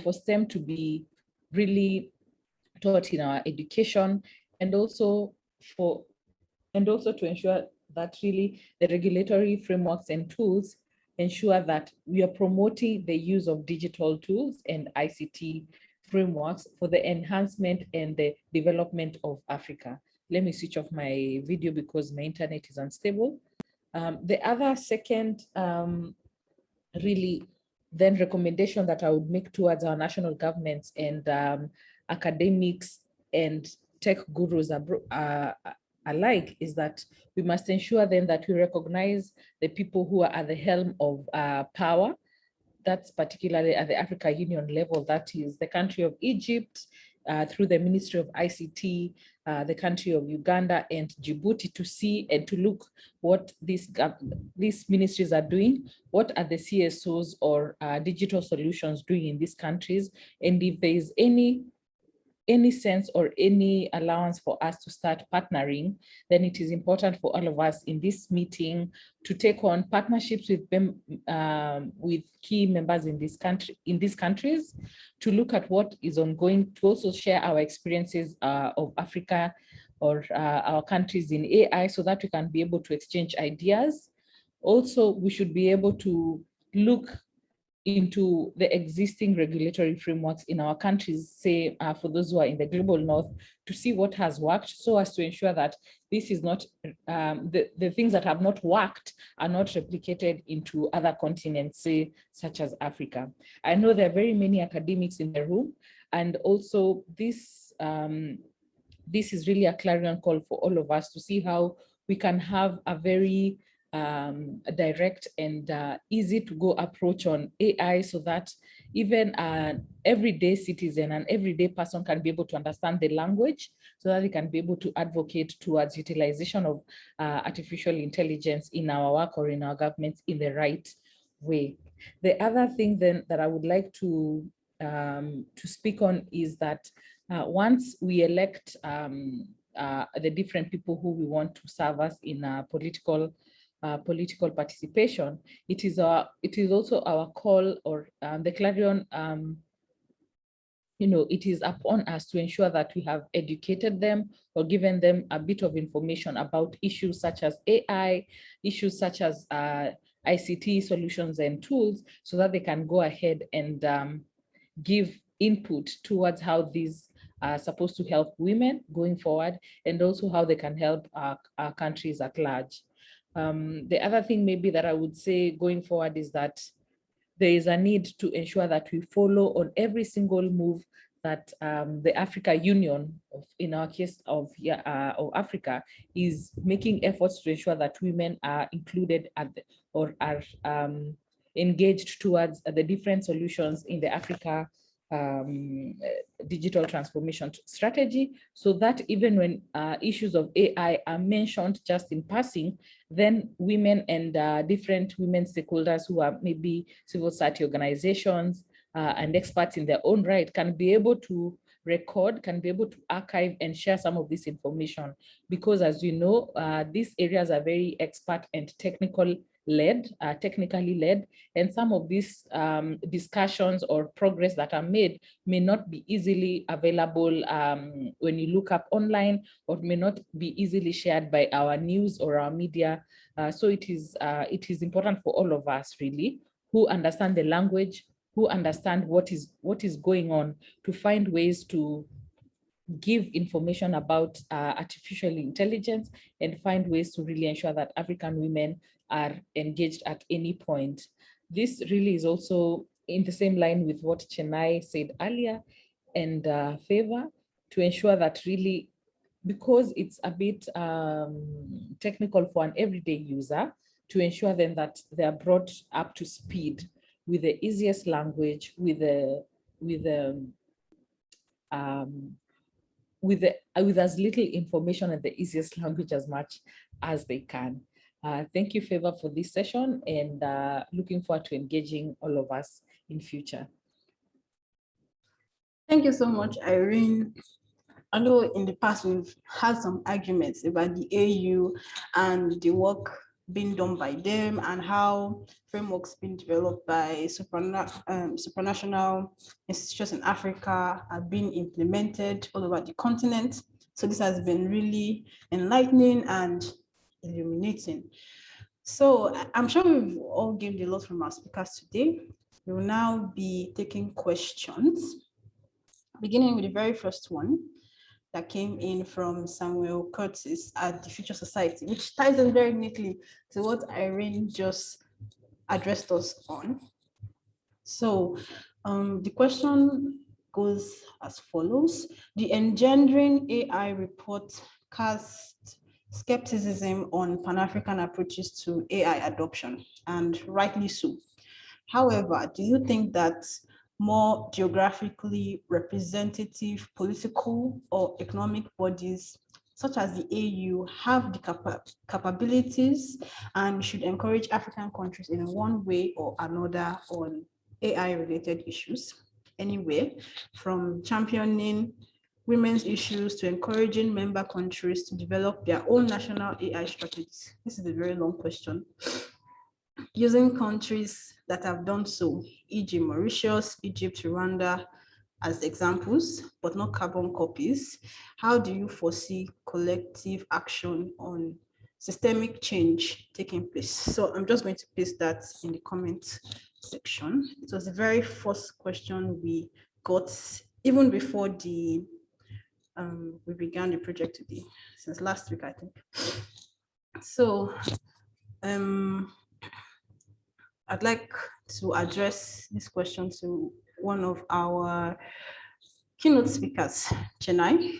for STEM to be really taught in our education, and also to ensure that really the regulatory frameworks and tools ensure that we are promoting the use of digital tools and ICT frameworks for the enhancement and the development of Africa. Let me switch off my video because my internet is unstable. The other second really then recommendation that I would make towards our national governments and academics and tech gurus alike is that we must ensure then that we recognize the people who are at the helm of power. That's particularly at the Africa Union level. That is the country of Egypt, through the Ministry of ICT, the country of Uganda and Djibouti, to see and to look what these ministries are doing, what are the CSOs or digital solutions doing in these countries, and if there is any sense or any allowance for us to start partnering, then it is important for all of us in this meeting to take on partnerships with them, with key members in these countries, to look at what is ongoing, to also share our experiences of Africa or our countries in AI, so that we can be able to exchange ideas. Also, we should be able to look into the existing regulatory frameworks in our countries, say for those who are in the global north, to see what has worked, so as to ensure that this is not, the things that have not worked are not replicated into other continents, say, such as Africa. I know there are very many academics in the room, and also this is really a clarion call for all of us to see how we can have a very a direct and easy to go approach on AI, so that even an everyday citizen, an everyday person can be able to understand the language, so that they can be able to advocate towards utilization of artificial intelligence in our work or in our governments in the right way. The other thing then that I would like to speak on is that once we elect the different people who we want to serve us in political participation, it is also our call, or the clarion, it is upon us to ensure that we have educated them or given them a bit of information about issues such as AI, issues such as ICT solutions and tools, so that they can go ahead and give input towards how these are supposed to help women going forward, and also how they can help our countries at large. The other thing maybe that I would say going forward is that there is a need to ensure that we follow on every single move that the Africa Union, in our case of Africa, is making efforts to ensure that women are included or are engaged towards the different solutions in the Africa digital transformation strategy, so that even when issues of AI are mentioned just in passing, then women and different women stakeholders who are maybe civil society organizations and experts in their own right can be able to record, can be able to archive and share some of this information. Because as you know, these areas are very expert and technically led, and some of these discussions or progress that are made may not be easily available when you look up online, or may not be easily shared by our news or our media. So it is important for all of us, really, who understand the language, who understand what is going on, to find ways to give information about artificial intelligence, and find ways to really ensure that African women are engaged at any point. This really is also in the same line with what Chennai said earlier, and Favor, to ensure that really, because it's a bit technical for an everyday user, to ensure then that they are brought up to speed with the easiest language, with as little information and the easiest language as much as they can. Thank you, Favor, for this session, and looking forward to engaging all of us in future. Thank you so much, Irene. I know in the past we've had some arguments about the AU and the work being done by them, and how frameworks being developed by supranational institutions in Africa are being implemented all over the continent. So this has been really enlightening and illuminating. So I'm sure we've all gained a lot from our speakers today. We will now be taking questions, beginning with the very first one that came in from Samuel Curtis at the Future Society, which ties in very neatly to what Irene just addressed us on. So the question goes as follows. The Engendering AI report casts skepticism on Pan-African approaches to AI adoption, and rightly so. However, do you think that more geographically representative political or economic bodies, such as the AU, have the capabilities and should encourage African countries in one way or another on AI-related issues? Anyway, from championing women's issues to encouraging member countries to develop their own national AI strategies. This is a very long question. Using countries that have done so, e.g. Mauritius, Egypt, Rwanda, as examples, but not carbon copies, how do you foresee collective action on systemic change taking place? So I'm just going to paste that in the comment section. It was the very first question we got even before we began the project today, since last week, I think. So I'd like to address this question to one of our keynote speakers, Chennai.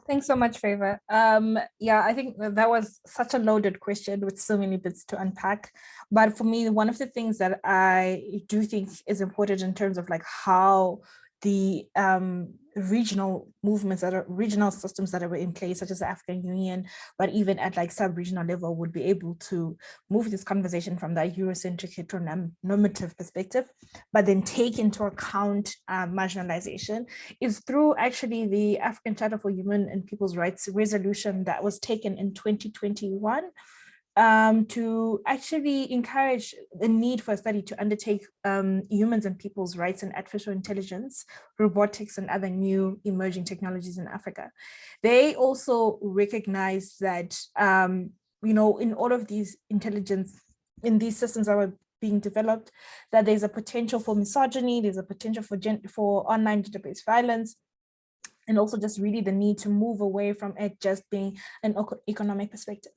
Thanks so much, Favor. Yeah, I think that was such a loaded question with so many bits to unpack. But for me, one of the things that I do think is important in terms of like how the regional movements regional systems that are in place, such as the African Union, but even at like sub-regional level, would be able to move this conversation from that Eurocentric heteronormative perspective, but then take into account marginalization, is through actually the African Charter for Human and People's Rights resolution that was taken in 2021. To actually encourage the need for a study to undertake humans and people's rights in artificial intelligence, robotics, and other new emerging technologies in Africa. They also recognize that, in all of these intelligence, in these systems that were being developed, that there's a potential for misogyny, there's a potential for online gender-based violence, and also just really the need to move away from it just being an economic perspective.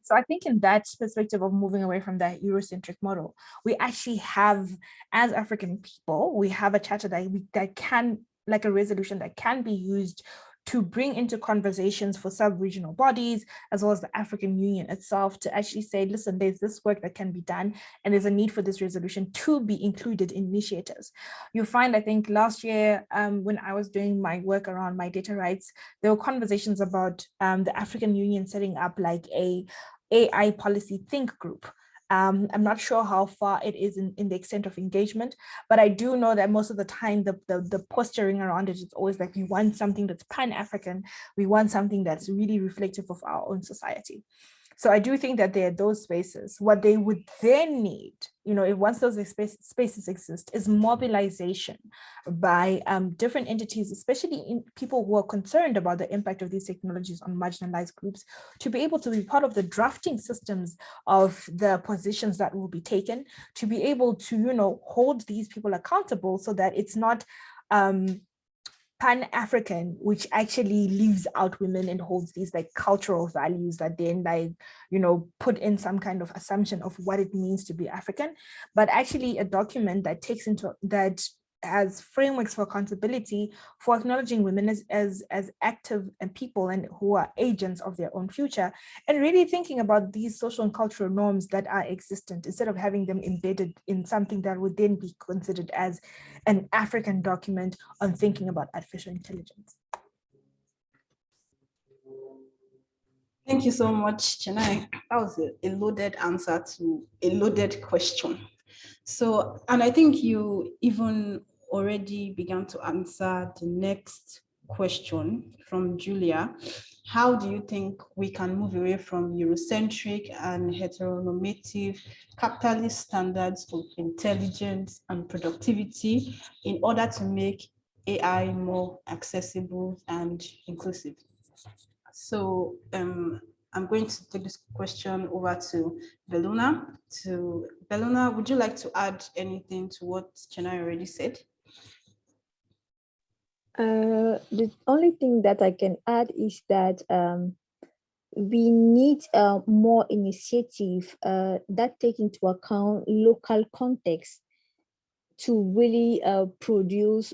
So I think in that perspective of moving away from that Eurocentric model, we actually have, as African people, we have a charter that can, like a resolution that can be used to bring into conversations for sub-regional bodies, as well as the African Union itself, to actually say, listen, there's this work that can be done, and there's a need for this resolution to be included in initiatives. You'll find, I think last year, when I was doing my work around my data rights, there were conversations about the African Union setting up like a AI policy think group. I'm not sure how far it is in the extent of engagement, but I do know that most of the time the posturing around it is always like, we want something that's Pan-African, we want something that's really reflective of our own society. So I do think that there are those spaces. What they would then need, if once those spaces exist, is mobilization by different entities, especially in people who are concerned about the impact of these technologies on marginalized groups, to be able to be part of the drafting systems of the positions that will be taken, to be able to, hold these people accountable so that it's not Pan-African, which actually leaves out women and holds these like cultural values that then put in some kind of assumption of what it means to be African, but actually a document that takes into that as frameworks for accountability, for acknowledging women as active and people and who are agents of their own future, and really thinking about these social and cultural norms that are existent, instead of having them embedded in something that would then be considered as an African document on thinking about artificial intelligence. Thank you so much, Chennai. That was a loaded answer to a loaded question. So, and I think you even already began to answer the next question from Julia. How do you think we can move away from Eurocentric and heteronormative capitalist standards of intelligence and productivity in order to make AI more accessible and inclusive? So I'm going to take this question over to Beluna. Beluna, would you like to add anything to what Chenai already said? The only thing that I can add is that we need more initiative that take into account local context to really produce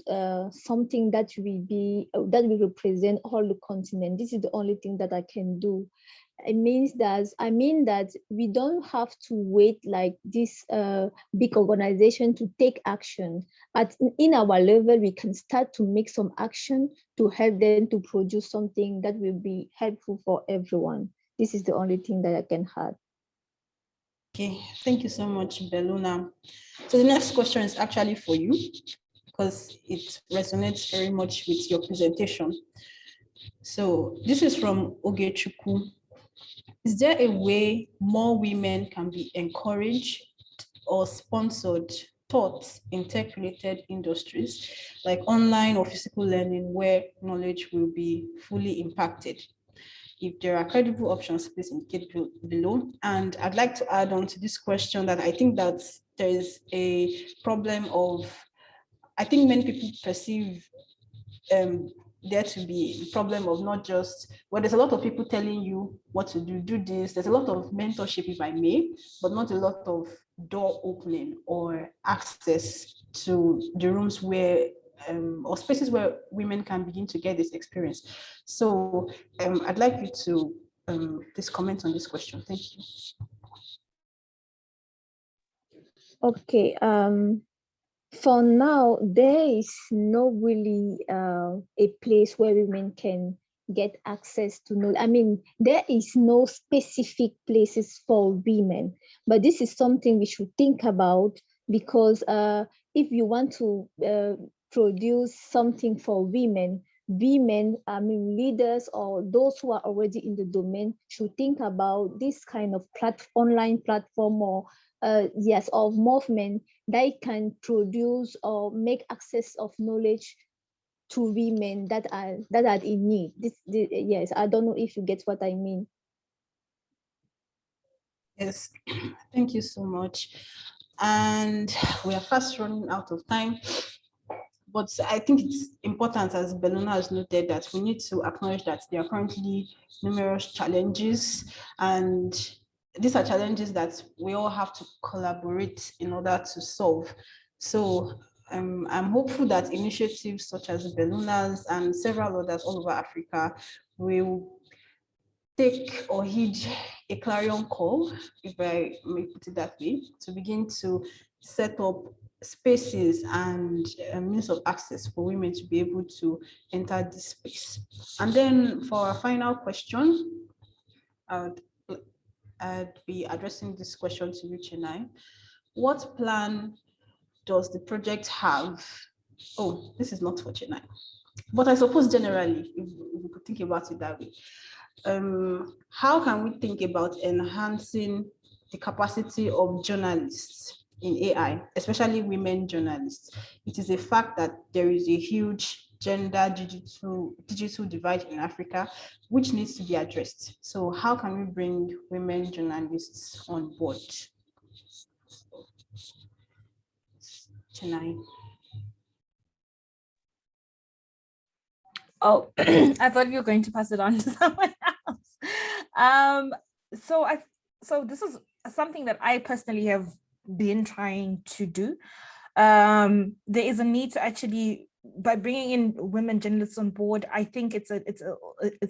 something that will represent all the continent. This is the only thing that I can do. I mean that we don't have to wait like this big organization to take action. In our level, we can start to make some action to help them to produce something that will be helpful for everyone. This is the only thing that I can add. Okay, thank you so much, Beluna. So the next question is actually for you because it resonates very much with your presentation. So this is from Ogechuku. Is there a way more women can be encouraged or sponsored taught in tech-related industries like online or physical learning where knowledge will be fully impacted? If there are credible options, please indicate below. And I'd like to add on to this question that I think that there is a problem of, I think many people perceive there to be a problem of not just, well, there's a lot of people telling you what to do this. There's a lot of mentorship, if I may, but not a lot of door opening or access to the rooms where or spaces where women can begin to get this experience. So I'd like you to please comment on this question. Thank you. Okay. For now, there is no really a place where women can get access to know. I mean, there is no specific places for women, but this is something we should think about because if you want to produce something for women, I mean, leaders or those who are already in the domain should think about this kind of online platform or yes, of movement that can produce or make access of knowledge to women that are in need. Yes, I don't know if you get what I mean. Yes, thank you so much. And we are fast running out of time. But I think it's important, as Beluna has noted, that we need to acknowledge that there are currently numerous challenges, and these are challenges that we all have to collaborate in order to solve. So I'm hopeful that initiatives such as Beluna's and several others all over Africa will take or heed a clarion call, if I may put it that way, to begin to set up spaces and means of access for women to be able to enter this space. And then for our final question, I'd be addressing this question to you, Chennai. What plan does the project have? Oh, this is not for Chennai, but I suppose generally, if we could think about it that way. How can we think about enhancing the capacity of journalists in AI, especially women journalists? It is a fact that there is a huge gender digital divide in Africa, which needs to be addressed. So how can we bring women journalists on board? Chennai. Oh, I thought you were going to pass it on to someone else. So this is something that I personally have been trying to do. There is a need to actually, by bringing in women journalists on board, I think it's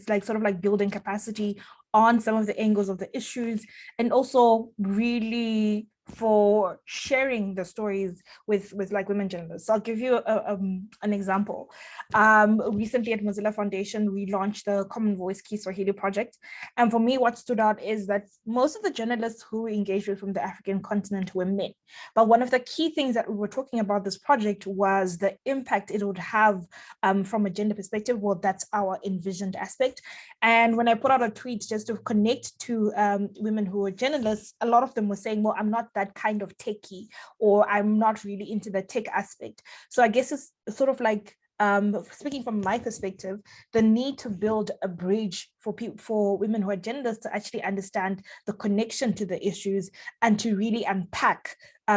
like sort of like building capacity on some of the angles of the issues, and also really for sharing the stories with like women journalists. So I'll give you an example. Recently at Mozilla Foundation, we launched the Common Voice Kiswahili project. And for me, what stood out is that most of the journalists who we engaged with from the African continent were men. But one of the key things that we were talking about this project was the impact it would have from a gender perspective. Well, that's our envisioned aspect. And when I put out a tweet just to connect to women who are journalists, a lot of them were saying, well, I'm not that kind of techie, or I'm not really into the tech aspect. So I guess it's sort of like speaking from my perspective, the need to build a bridge for women who are genderless to actually understand the connection to the issues and to really unpack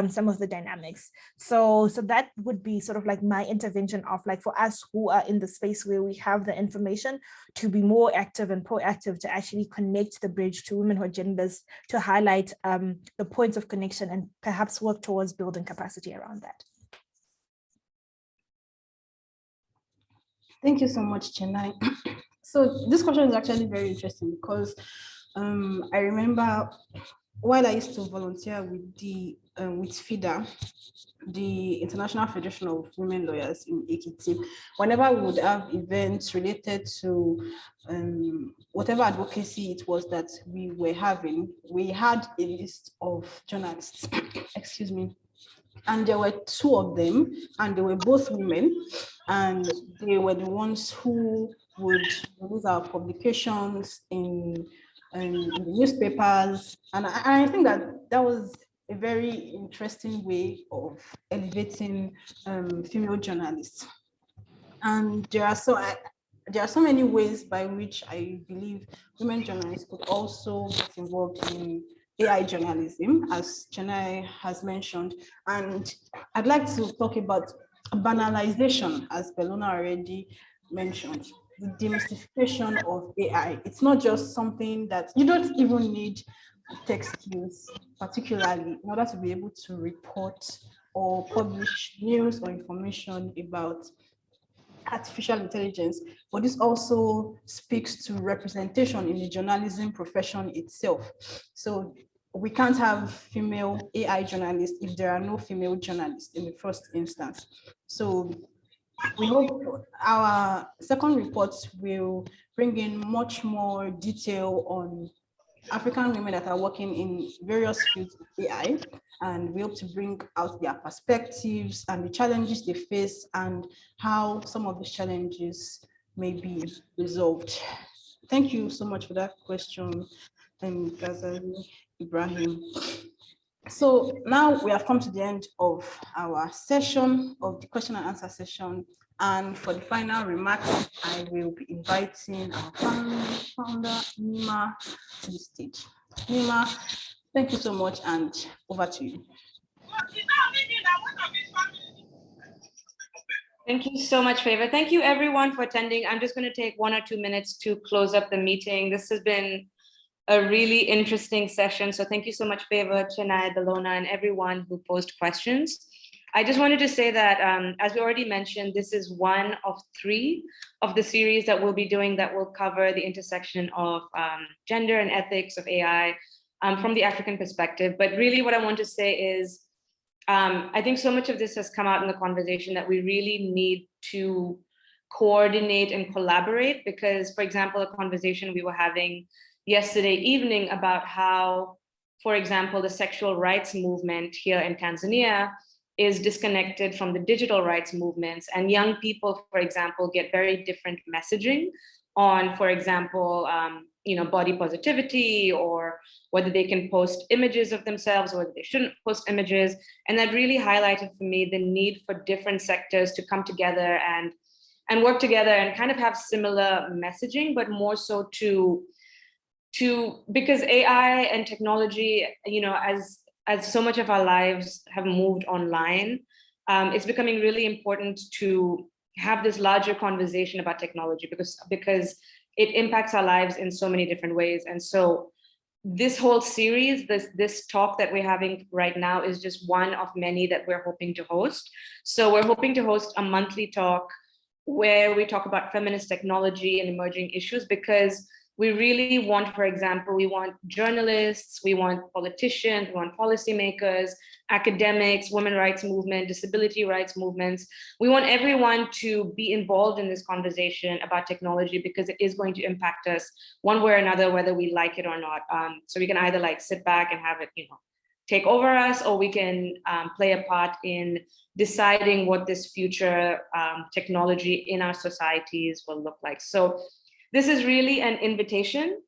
some of the dynamics. So that would be sort of like my intervention of like for us who are in the space where we have the information to be more active and proactive to actually connect the bridge to women who are genderless, to highlight the points of connection and perhaps work towards building capacity around that. Thank you so much, Chennai. So this question is actually very interesting because I remember while I used to volunteer with the with FIDA, the International Federation of Women Lawyers in Ekiti, whenever we would have events related to whatever advocacy it was that we were having, we had a list of journalists, excuse me, and there were two of them, and they were both women, and they were the ones who would release our publications in the newspapers. And I think that was a very interesting way of elevating female journalists. And there are so many ways by which I believe women journalists could also get involved in AI journalism, as Chennai has mentioned. And I'd like to talk about banalization, as Bellona already mentioned, the demystification of AI. It's not just something that you don't even need tech skills, particularly in order to be able to report or publish news or information about artificial intelligence, but this also speaks to representation in the journalism profession itself. So we can't have female AI journalists if there are no female journalists in the first instance. So we hope our second report will bring in much more detail on African women that are working in various fields of AI, and we hope to bring out their perspectives and the challenges they face and how some of these challenges may be resolved. Thank you so much for that question, Ghazali Ibrahim. So now we have come to the end of our session, of the question and answer session. And for the final remarks, I will be inviting our founder, Nima, to the stage. Nima, thank you so much, and over to you. Thank you so much, Favor. Thank you everyone for attending. I'm just going to take 1 or 2 minutes to close up the meeting. This has been a really interesting session. So thank you so much, Favor, Chennai, Bellona, and everyone who posed questions. I just wanted to say that, as we already mentioned, this is one of 3 of the series that we'll be doing that will cover the intersection of gender and ethics of AI from the African perspective. But really what I want to say is, I think so much of this has come out in the conversation that we really need to coordinate and collaborate because, for example, a conversation we were having yesterday evening about how, for example, the sexual rights movement here in Tanzania is disconnected from the digital rights movements. And young people, for example, get very different messaging on, for example, body positivity, or whether they can post images of themselves or whether they shouldn't post images. And that really highlighted for me the need for different sectors to come together and work together and kind of have similar messaging, but more so because AI and technology, as so much of our lives have moved online, it's becoming really important to have this larger conversation about technology because it impacts our lives in so many different ways. And so this whole series, this talk that we're having right now is just one of many that we're hoping to host. So we're hoping to host a monthly talk where we talk about feminist technology and emerging issues, because we really want, for example, we want journalists, we want politicians, we want policymakers, academics, women's rights movement, disability rights movements. We want everyone to be involved in this conversation about technology because it is going to impact us one way or another, whether we like it or not. So we can either sit back and have it, take over us, or we can play a part in deciding what this future technology in our societies will look like. So this is really an invitation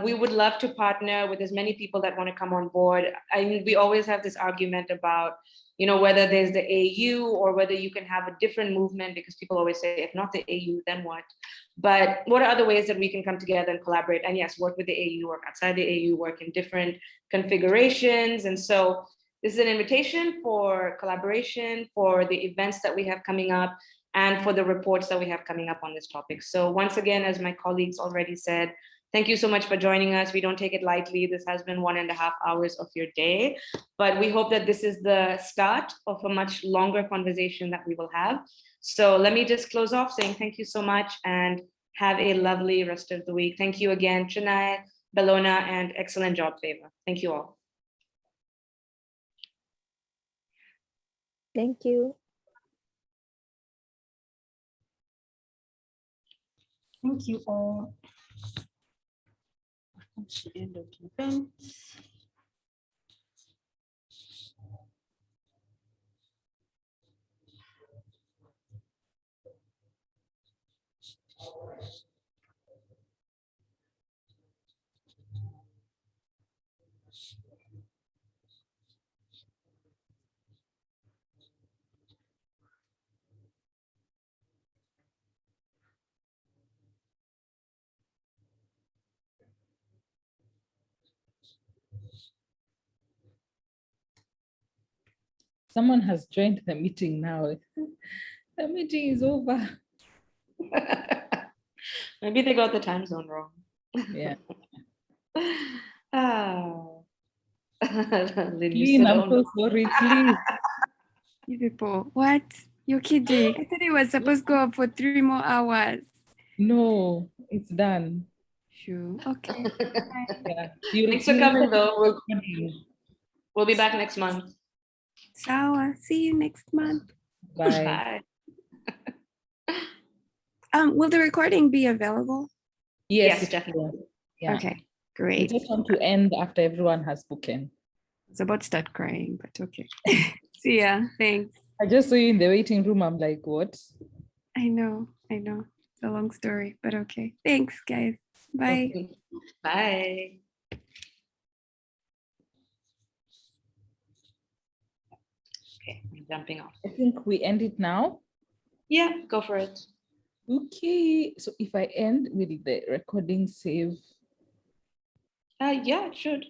We would love to partner with as many people that want to come on board. I mean, we always have this argument about, whether there's the AU or whether you can have a different movement, because people always say, if not the AU, then what? But what are other ways that we can come together and collaborate? And yes, work with the AU, work outside the AU, work in different configurations. And so this is an invitation for collaboration, for the events that we have coming up, and for the reports that we have coming up on this topic. So once again, as my colleagues already said, thank you so much for joining us. We don't take it lightly. This has been 1.5 hours of your day, but we hope that this is the start of a much longer conversation that we will have. So let me just close off saying thank you so much and have a lovely rest of the week. Thank you again, Chennai, Bellona, and excellent job, Favor. Thank you all. Thank you. Thank you all. That's the end of the event. Someone has joined the meeting now. The meeting is over. Maybe they got the time zone wrong. Yeah. Lynn, I'm so sorry, it's Liz. You people, what? You're kidding. I thought it was supposed to go up for 3 more hours. No, it's done. Sure. Okay. Yeah. Thanks for coming, though. We'll be back next month. Sawa. See you next month. Bye. Bye. Will the recording be available? Yes, Yes, definitely. Yeah. Okay, We great. just want to end after everyone has spoken. I was about to start crying, but okay. See ya. Thanks. I just saw you in the waiting room. I'm like, what? I know. It's a long story, but okay. Thanks, guys. Bye. Bye. Okay, I'm jumping off. I think we end it now. Yeah, go for it. Okay, so if I end, will the recording save? Yeah, it should.